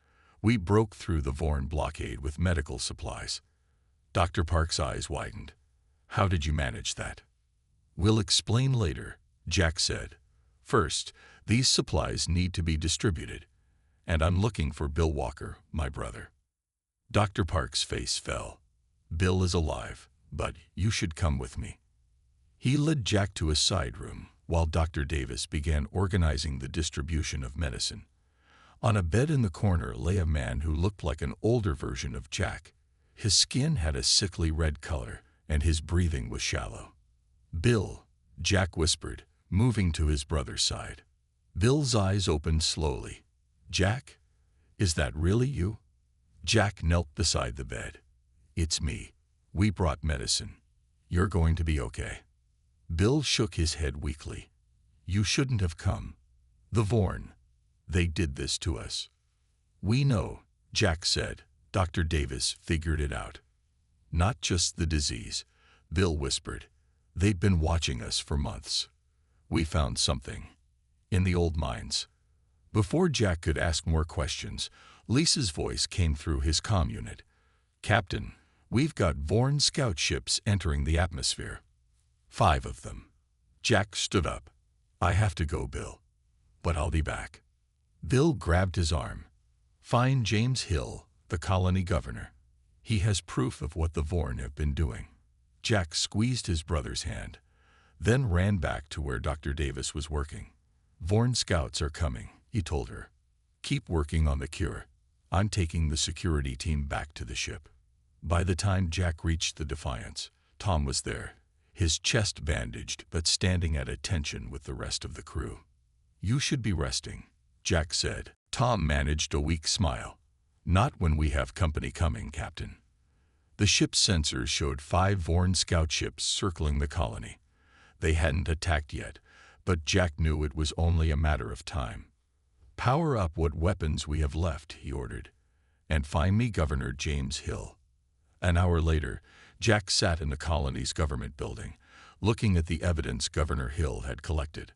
S2: We broke through the Vorn blockade with medical supplies. Dr. Park's eyes widened. How did you manage that? We'll explain later, Jack said. First, these supplies need to be distributed, and I'm looking for Bill Walker, my brother. Dr. Park's face fell. Bill is alive, but you should come with me. He led Jack to a side room while Dr. Davis began organizing the distribution of medicine. On a bed in the corner lay a man who looked like an older version of Jack. His skin had a sickly red color, and his breathing was shallow. "Bill," Jack whispered, moving to his brother's side. Bill's eyes opened slowly. "Jack, is that really you?" Jack knelt beside the bed. "It's me. We brought medicine. You're going to be okay." Bill shook his head weakly. "You shouldn't have come. The Vorn. They did this to us." "We know," Jack said. "Dr. Davis figured it out." "Not just the disease," Bill whispered. "They've been watching us for months. We found something. In the old mines." Before Jack could ask more questions, Lisa's voice came through his comm unit. "Captain, we've got Vorn scout ships entering the atmosphere. 5 of them." Jack stood up. "I have to go, Bill. But I'll be back." Bill grabbed his arm. "Find James Hill, the colony governor. He has proof of what the Vorn have been doing." Jack squeezed his brother's hand, then ran back to where Dr. Davis was working. "Vorn scouts are coming," he told her. "Keep working on the cure. I'm taking the security team back to the ship." By the time Jack reached the Defiance, Tom was there, his chest bandaged but standing at attention with the rest of the crew. "You should be resting," Jack said. Tom managed a weak smile. "Not when we have company coming, Captain." The ship's sensors showed 5 Vorn scout ships circling the colony. They hadn't attacked yet, but Jack knew it was only a matter of time. "Power up what weapons we have left," he ordered, "and find me Governor James Hill." An hour later, Jack sat in the colony's government building, looking at the evidence Governor Hill had collected.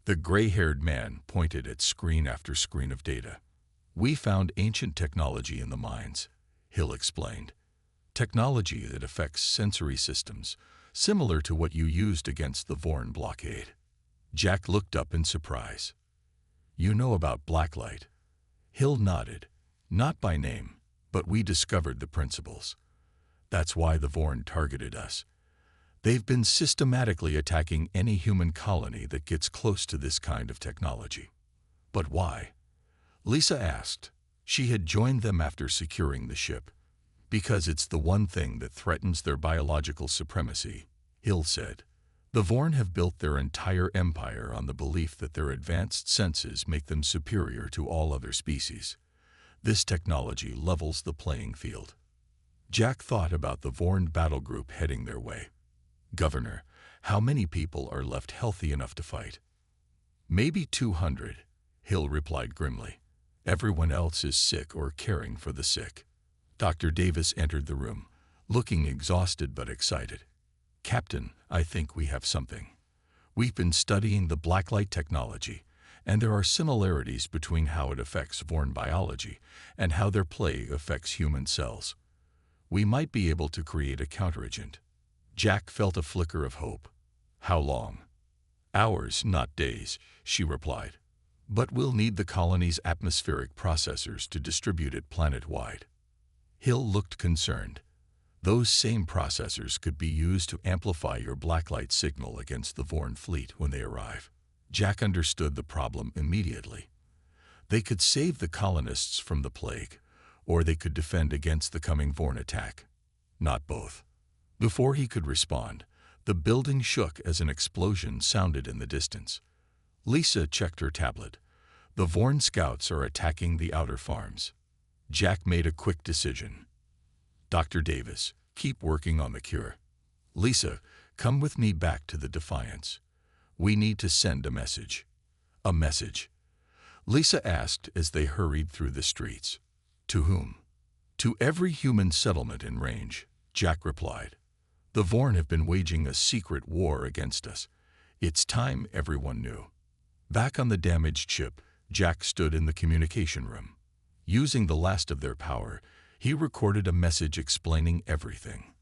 S2: The gray-haired man pointed at screen after screen of data. "We found ancient technology in the mines," Hill explained. "Technology that affects sensory systems, similar to what you used against the Vorn blockade." Jack looked up in surprise. "You know about blacklight?" Hill nodded. "Not by name, but we discovered the principles. That's why the Vorn targeted us. They've been systematically attacking any human colony that gets close to this kind of technology." "But why?" Lisa asked. She had joined them after securing the ship. "Because it's the one thing that threatens their biological supremacy," Hill said. "The Vorn have built their entire empire on the belief that their advanced senses make them superior to all other species. This technology levels the playing field." Jack thought about the Vorn battle group heading their way. "Governor, how many people are left healthy enough to fight?" "Maybe 200, Hill replied grimly. "Everyone else is sick or caring for the sick." Dr. Davis entered the room, looking exhausted but excited. "Captain, I think we have something. We've been studying the blacklight technology, and there are similarities between how it affects Vorn biology and how their plague affects human cells. We might be able to create a counteragent." Jack felt a flicker of hope. "How long?" "Hours, not days," she replied. "But we'll need the colony's atmospheric processors to distribute it planet-wide." Hill looked concerned. "Those same processors could be used to amplify your blacklight signal against the Vorn fleet when they arrive." Jack understood the problem immediately. They could save the colonists from the plague, or they could defend against the coming Vorn attack. Not both. Before he could respond, the building shook as an explosion sounded in the distance. Lisa checked her tablet. "The Vorn scouts are attacking the outer farms." Jack made a quick decision. "Dr. Davis, keep working on the cure. Lisa, come with me back to the Defiance. We need to send a message." "A message?" Lisa asked as they hurried through the streets. "To whom?" "To every human settlement in range," Jack replied. "The Vorn have been waging a secret war against us. It's time everyone knew." Back on the damaged ship, Jack stood in the communication room. Using the last of their power, he recorded a message explaining everything.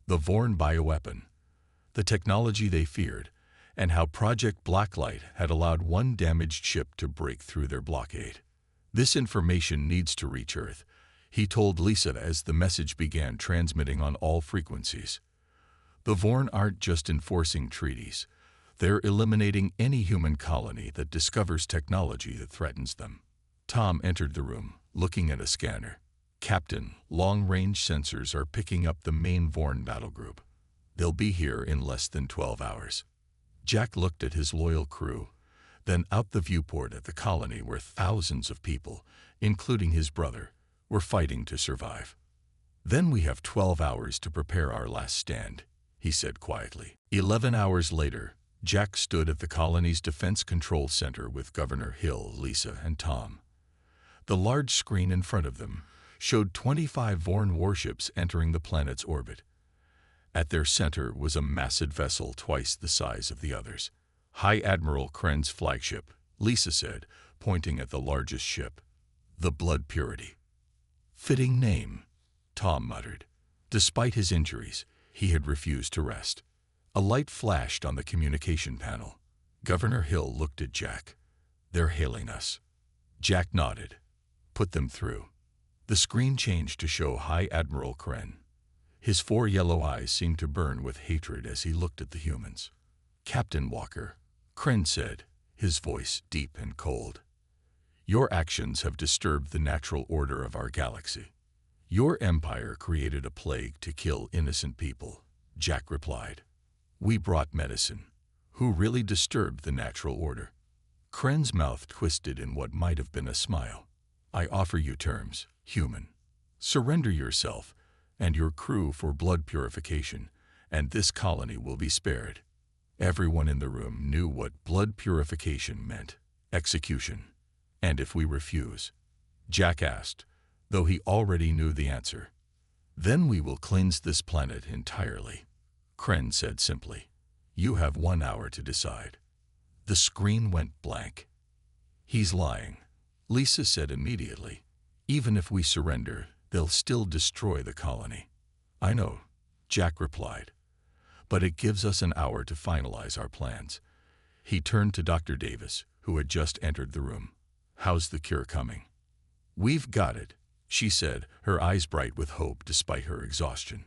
S2: The Vorn bioweapon, the technology they feared, and how Project Blacklight had allowed one damaged ship to break through their blockade. "This information needs to reach Earth," he told Lisa as the message began transmitting on all frequencies. "The Vorn aren't just enforcing treaties. They're eliminating any human colony that discovers technology that threatens them." Tom entered the room, looking at a scanner. Captain, long-range sensors are picking up the main Vorn battle group. They'll be here in less than 12 hours. Jack looked at his loyal crew, then out the viewport at the colony where thousands of people, including his brother, were fighting to survive. Then we have 12 hours to prepare our last stand, he said quietly. 11 hours later, Jack stood at the colony's Defense Control Center with Governor Hill, Lisa, and Tom. The large screen in front of them showed 25 Vorn warships entering the planet's orbit. At their center was a massive vessel twice the size of the others. High Admiral Kren's flagship, Lisa said, pointing at the largest ship. The Blood Purity. Fitting name, Tom muttered. Despite his injuries, he had refused to rest. A light flashed on the communication panel. Governor Hill looked at Jack. They're hailing us. Jack nodded. Put them through. The screen changed to show High Admiral Kren. His 4 yellow eyes seemed to burn with hatred as he looked at the humans. Captain Walker, Kren said, his voice deep and cold. Your actions have disturbed the natural order of our galaxy. Your empire created a plague to kill innocent people, Jack replied. We brought medicine. Who really disturbed the natural order? Kren's mouth twisted in what might have been a smile. I offer you terms, human. Surrender yourself and your crew for blood purification, and this colony will be spared. Everyone in the room knew what blood purification meant. Execution. And if we refuse? Jack asked, though he already knew the answer. Then we will cleanse this planet entirely. Kren said simply. You have 1 hour to decide. The screen went blank. He's lying, Lisa said immediately. Even if we surrender, they'll still destroy the colony. I know, Jack replied. But it gives us an hour to finalize our plans. He turned to Dr. Davis, who had just entered the room. How's the cure coming? We've got it, she said, her eyes bright with hope despite her exhaustion.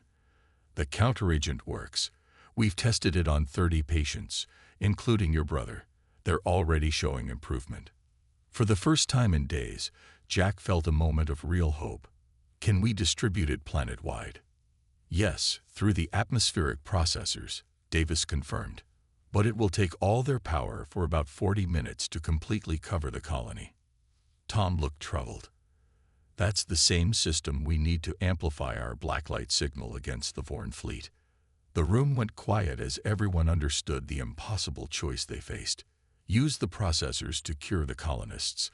S2: The counteragent works. We've tested it on 30 patients, including your brother. They're already showing improvement. For the first time in days, Jack felt a moment of real hope. Can we distribute it planet-wide? Yes, through the atmospheric processors, Davis confirmed. But it will take all their power for about 40 minutes to completely cover the colony. Tom looked troubled. That's the same system we need to amplify our blacklight signal against the Vorn fleet. The room went quiet as everyone understood the impossible choice they faced. Use the processors to cure the colonists,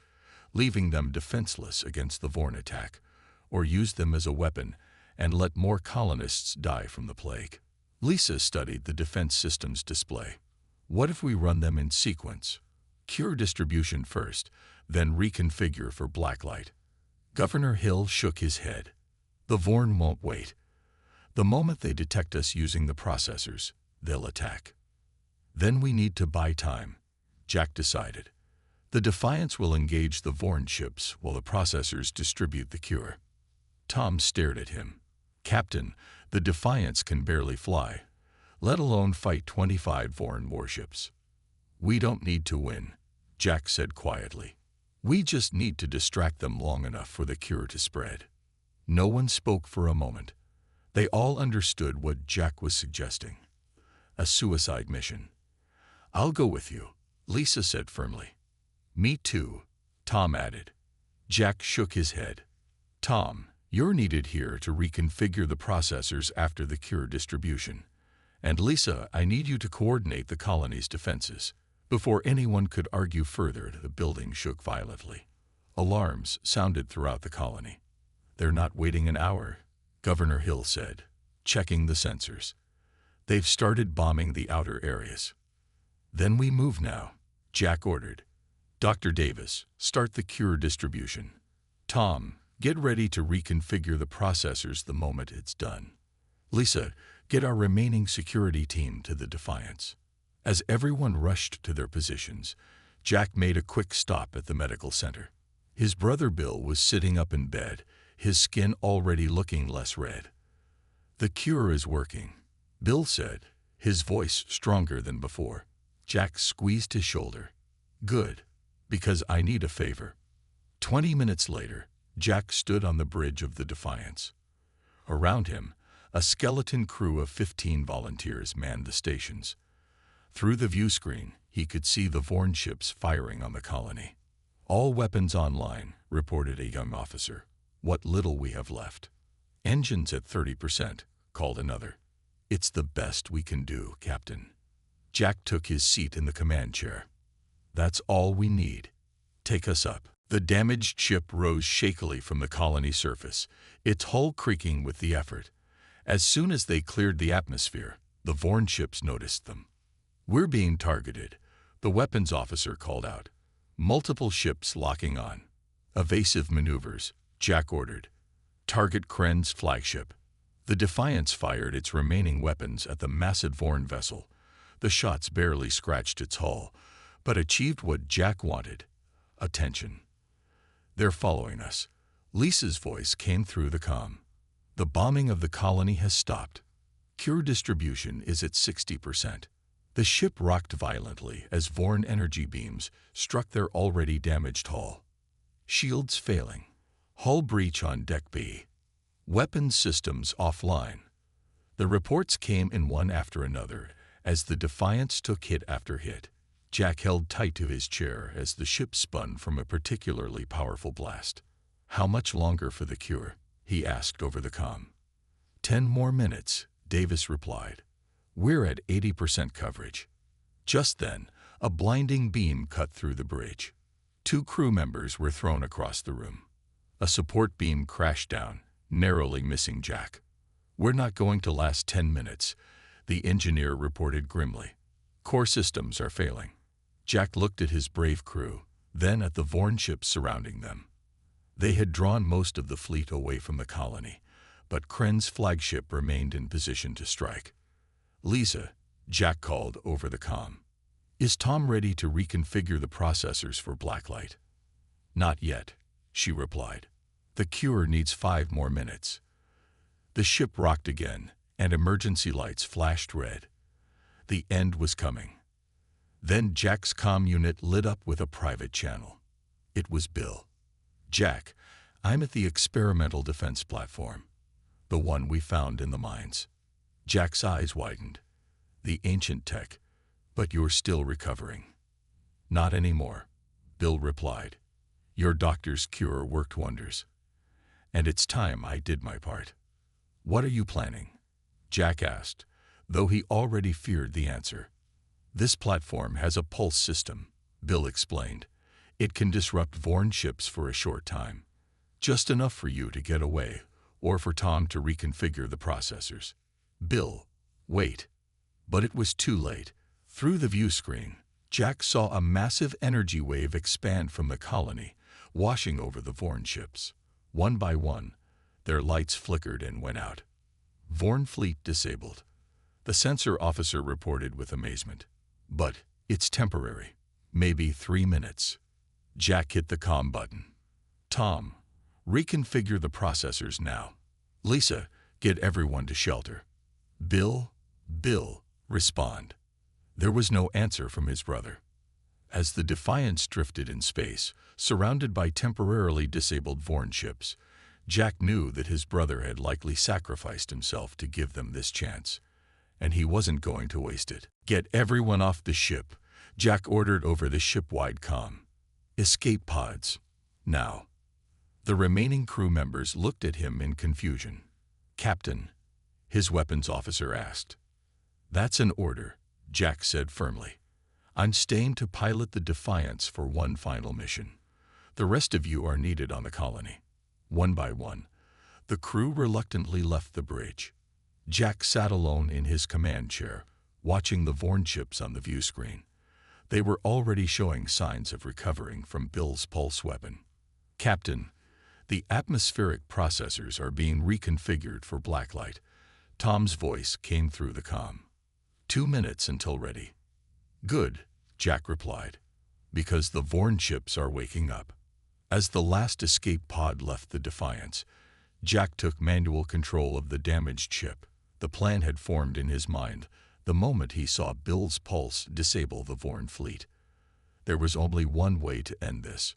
S2: leaving them defenseless against the Vorn attack, or use them as a weapon and let more colonists die from the plague. Lisa studied the defense systems display. What if we run them in sequence? Cure distribution first, then reconfigure for blacklight. Governor Hill shook his head. The Vorn won't wait. The moment they detect us using the processors, they'll attack. Then we need to buy time, Jack decided. The Defiance will engage the Vorn ships while the processors distribute the cure. Tom stared at him. Captain, the Defiance can barely fly, let alone fight 25 Vorn warships. We don't need to win, Jack said quietly. We just need to distract them long enough for the cure to spread. No one spoke for a moment. They all understood what Jack was suggesting. A suicide mission. I'll go with you, Lisa said firmly. Me too, Tom added. Jack shook his head. Tom, you're needed here to reconfigure the processors after the cure distribution. And Lisa, I need you to coordinate the colony's defenses. Before anyone could argue further, the building shook violently. Alarms sounded throughout the colony. They're not waiting an hour, Governor Hill said, checking the sensors. They've started bombing the outer areas. Then we move now, Jack ordered. Dr. Davis, start the cure distribution. Tom, get ready to reconfigure the processors the moment it's done. Lisa, get our remaining security team to the Defiance. As everyone rushed to their positions, Jack made a quick stop at the medical center. His brother Bill was sitting up in bed, his skin already looking less red. The cure is working, Bill said, his voice stronger than before. Jack squeezed his shoulder. Good, because I need a favor. 20 minutes later, Jack stood on the bridge of the Defiance. Around him, a skeleton crew of 15 volunteers manned the stations. Through the view screen, he could see the Vorn ships firing on the colony. "All weapons online," reported a young officer. "What little we have left." "Engines at 30%, called another. "It's the best we can do, Captain." Jack took his seat in the command chair. "That's all we need. Take us up." The damaged ship rose shakily from the colony surface, its hull creaking with the effort. As soon as they cleared the atmosphere, the Vorn ships noticed them. "We're being targeted," the weapons officer called out. Multiple ships locking on. "Evasive maneuvers," Jack ordered. "Target Kren's flagship." The Defiance fired its remaining weapons at the massive Vorn vessel. The shots barely scratched its hull, but achieved what Jack wanted: attention. "They're following us." Lisa's voice came through the comm. "The bombing of the colony has stopped. Cure distribution is at 60%. The ship rocked violently as Vorn energy beams struck their already damaged hull. Shields failing. Hull breach on Deck B. Weapons systems offline. The reports came in one after another as the Defiance took hit after hit. Jack held tight to his chair as the ship spun from a particularly powerful blast. "How much longer for the cure?" he asked over the comm. 10 more minutes, Davis replied. "We're at 80% coverage." Just then, a blinding beam cut through the bridge. 2 crew members were thrown across the room. A support beam crashed down, narrowly missing Jack. "We're not going to last 10 minutes, the engineer reported grimly. "Core systems are failing." Jack looked at his brave crew, then at the Vorn ships surrounding them. They had drawn most of the fleet away from the colony, but Kren's flagship remained in position to strike. "Lisa," Jack called over the comm. "Is Tom ready to reconfigure the processors for Blacklight?" "Not yet," she replied. "The cure needs 5 more minutes." The ship rocked again, and emergency lights flashed red. The end was coming. Then Jack's comm unit lit up with a private channel. It was Bill. "Jack, I'm at the experimental defense platform. The one we found in the mines." Jack's eyes widened. "The ancient tech, but you're still recovering." "Not anymore," Bill replied. "Your doctor's cure worked wonders. And it's time I did my part." "What are you planning?" Jack asked, though he already feared the answer. "This platform has a pulse system," Bill explained. "It can disrupt Vorn ships for a short time. Just enough for you to get away, or for Tom to reconfigure the processors." "Bill, wait." But it was too late. Through the view screen, Jack saw a massive energy wave expand from the colony, washing over the Vorn ships. One by one, their lights flickered and went out. "Vorn fleet disabled," the sensor officer reported with amazement. "But it's temporary. Maybe 3 minutes." Jack hit the comm button. "Tom, reconfigure the processors now." "Lisa, get everyone to shelter." Bill, respond." There was no answer from his brother. As the Defiance drifted in space, surrounded by temporarily disabled Vorn ships, Jack knew that his brother had likely sacrificed himself to give them this chance, and he wasn't going to waste it. "Get everyone off the ship," Jack ordered over the ship-wide comm. "Escape pods, now." The remaining crew members looked at him in confusion. "Captain," his weapons officer asked. "That's an order," Jack said firmly. "I'm staying to pilot the Defiance for one final mission. The rest of you are needed on the colony." One by one, the crew reluctantly left the bridge. Jack sat alone in his command chair, watching the Vorn ships on the view screen. They were already showing signs of recovering from Bill's pulse weapon. "Captain, the atmospheric processors are being reconfigured for Blacklight." Tom's voice came through the comm. 2 minutes until ready." "Good," Jack replied, "because the Vorn ships are waking up." As the last escape pod left the Defiance, Jack took manual control of the damaged ship. The plan had formed in his mind the moment he saw Bill's pulse disable the Vorn fleet. There was only one way to end this.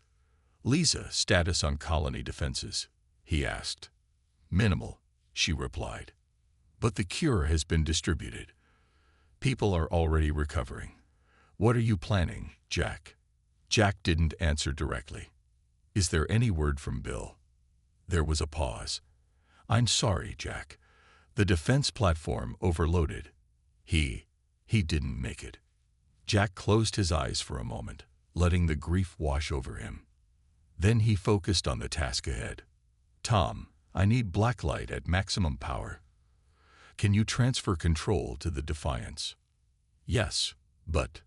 S2: "Lisa, status on colony defenses?" he asked. "Minimal," she replied. "But the cure has been distributed. People are already recovering. What are you planning, Jack?" Jack didn't answer directly. "Is there any word from Bill?" There was a pause. "I'm sorry, Jack. The defense platform overloaded. He didn't make it." Jack closed his eyes for a moment, letting the grief wash over him. Then he focused on the task ahead. "Tom, I need blacklight at maximum power. Can you transfer control to the Defiance?" "Yes, but—"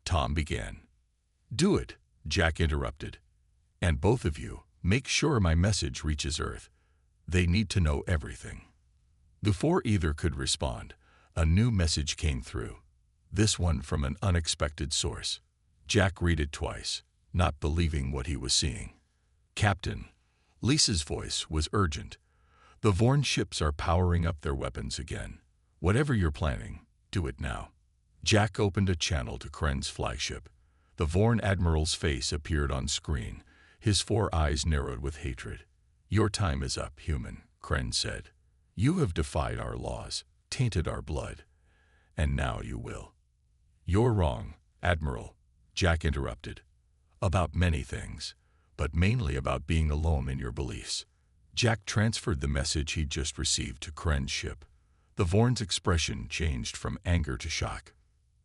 S2: Tom began. "Do it," Jack interrupted. "And both of you, make sure my message reaches Earth. They need to know everything." Before either could respond, a new message came through. This one from an unexpected source. Jack read it twice, not believing what he was seeing. "Captain," Lisa's voice was urgent. "The Vorn ships are powering up their weapons again. Whatever you're planning, do it now." Jack opened a channel to Kren's flagship. The Vorn admiral's face appeared on screen, his 4 eyes narrowed with hatred. "Your time is up, human," Kren said. "You have defied our laws, tainted our blood, and now you will." "You're wrong, Admiral," Jack interrupted. "About many things, but mainly about being alone in your beliefs." Jack transferred the message he'd just received to Kren's ship. The Vorn's expression changed from anger to shock.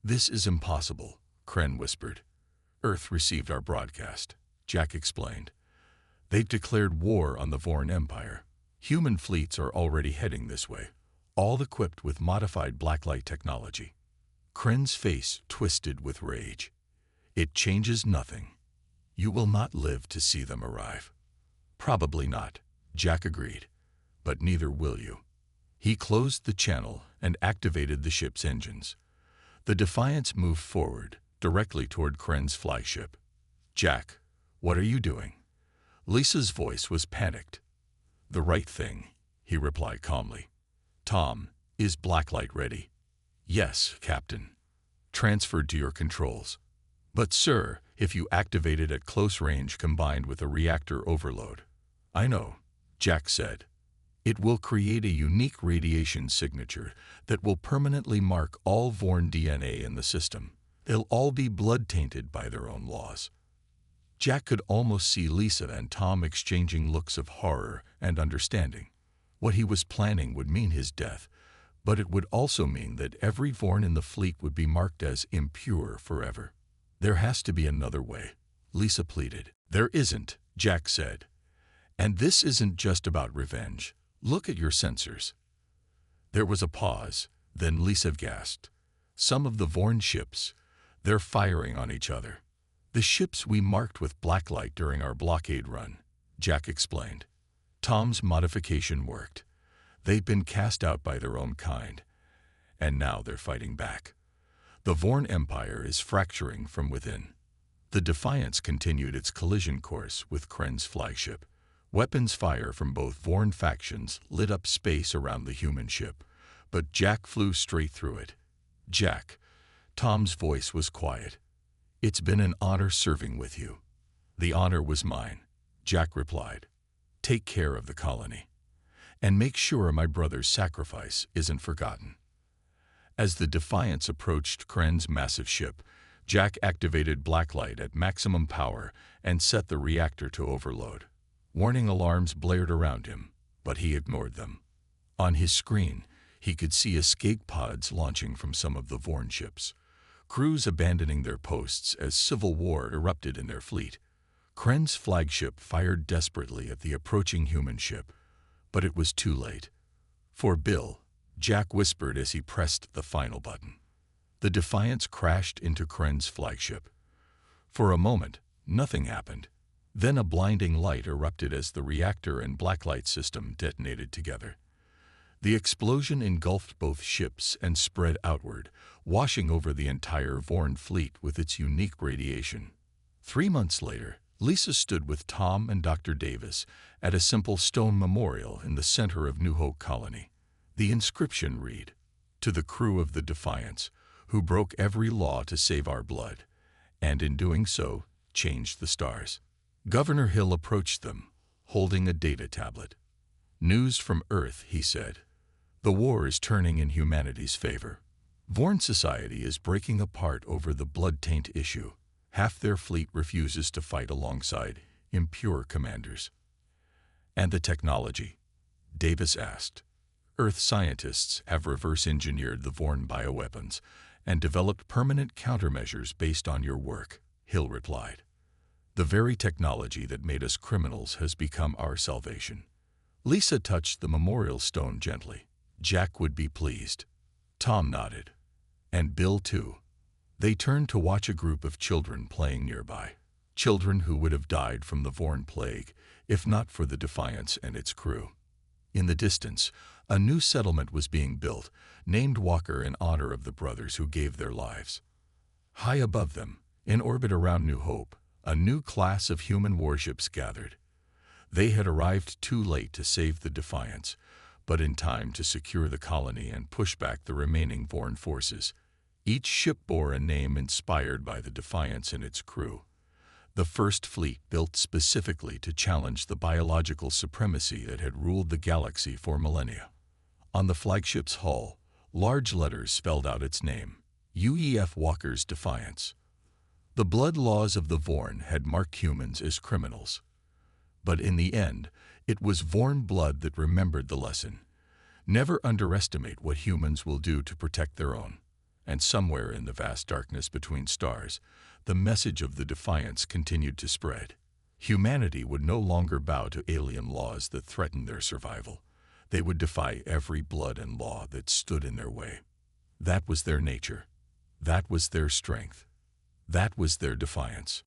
S2: "This is impossible," Kren whispered. "Earth received our broadcast," Jack explained. "They've declared war on the Vorn Empire. Human fleets are already heading this way, all equipped with modified blacklight technology." Kren's face twisted with rage. "It changes nothing. You will not live to see them arrive." "Probably not," Jack agreed. "But neither will you." He closed the channel and activated the ship's engines. The Defiance moved forward, directly toward Kren's flagship. "Jack, what are you doing?" Lisa's voice was panicked. "The right thing," he replied calmly. "Tom, is blacklight ready?" "Yes, Captain. Transferred to your controls." "But sir, if you activate it at close range combined with a reactor overload." "I know," Jack said. "It will create a unique radiation signature that will permanently mark all Vorn DNA in the system. They'll all be blood-tainted by their own laws." Jack could almost see Lisa and Tom exchanging looks of horror and understanding. What he was planning would mean his death, but it would also mean that every Vorn in the fleet would be marked as impure forever. "There has to be another way," Lisa pleaded. "There isn't," Jack said. "And this isn't just about revenge. Look at your sensors." There was a pause, then Lisa gasped. "Some of the Vorn ships, they're firing on each other." "The ships we marked with blacklight during our blockade run," Jack explained. "Tom's modification worked. They've been cast out by their own kind, and now they're fighting back. The Vorn Empire is fracturing from within." The Defiance continued its collision course with Kren's flagship. Weapons fire from both Vorn factions lit up space around the human ship, but Jack flew straight through it. "Jack," Tom's voice was quiet. "It's been an honor serving with you." "The honor was mine," Jack replied. "Take care of the colony. And make sure my brother's sacrifice isn't forgotten." As the Defiance approached Kren's massive ship, Jack activated blacklight at maximum power and set the reactor to overload. Warning alarms blared around him, but he ignored them. On his screen, he could see escape pods launching from some of the Vorn ships, crews abandoning their posts as civil war erupted in their fleet. Kren's flagship fired desperately at the approaching human ship, but it was too late. "For Bill," Jack whispered as he pressed the final button. The Defiance crashed into Kren's flagship. For a moment, nothing happened. Then a blinding light erupted as the reactor and blacklight system detonated together. The explosion engulfed both ships and spread outward, washing over the entire Vorn fleet with its unique radiation. 3 months later, Lisa stood with Tom and Dr. Davis at a simple stone memorial in the center of New Hope Colony. The inscription read, "To the crew of the Defiance, who broke every law to save our blood, and in doing so, changed the stars." Governor Hill approached them, holding a data tablet. "News from Earth," he said. "The war is turning in humanity's favor. Vorn society is breaking apart over the blood taint issue. Half their fleet refuses to fight alongside impure commanders." "And the technology?" Davis asked. "Earth scientists have reverse-engineered the Vorn bioweapons and developed permanent countermeasures based on your work," Hill replied. "The very technology that made us criminals has become our salvation." Lisa touched the memorial stone gently. "Jack would be pleased." Tom nodded. "And Bill, too." They turned to watch a group of children playing nearby. Children who would have died from the Vorn plague, if not for the Defiance and its crew. In the distance, a new settlement was being built, named Walker in honor of the brothers who gave their lives. High above them, in orbit around New Hope, a new class of human warships gathered. They had arrived too late to save the Defiance, but in time to secure the colony and push back the remaining Vorn forces. Each ship bore a name inspired by the Defiance and its crew. The first fleet built specifically to challenge the biological supremacy that had ruled the galaxy for millennia. On the flagship's hull, large letters spelled out its name, UEF Walker's Defiance. The blood laws of the Vorn had marked humans as criminals. But in the end, it was Vorn blood that remembered the lesson. Never underestimate what humans will do to protect their own. And somewhere in the vast darkness between stars, the message of the Defiance continued to spread. Humanity would no longer bow to alien laws that threatened their survival. They would defy every blood and law that stood in their way. That was their nature. That was their strength. That was their defiance.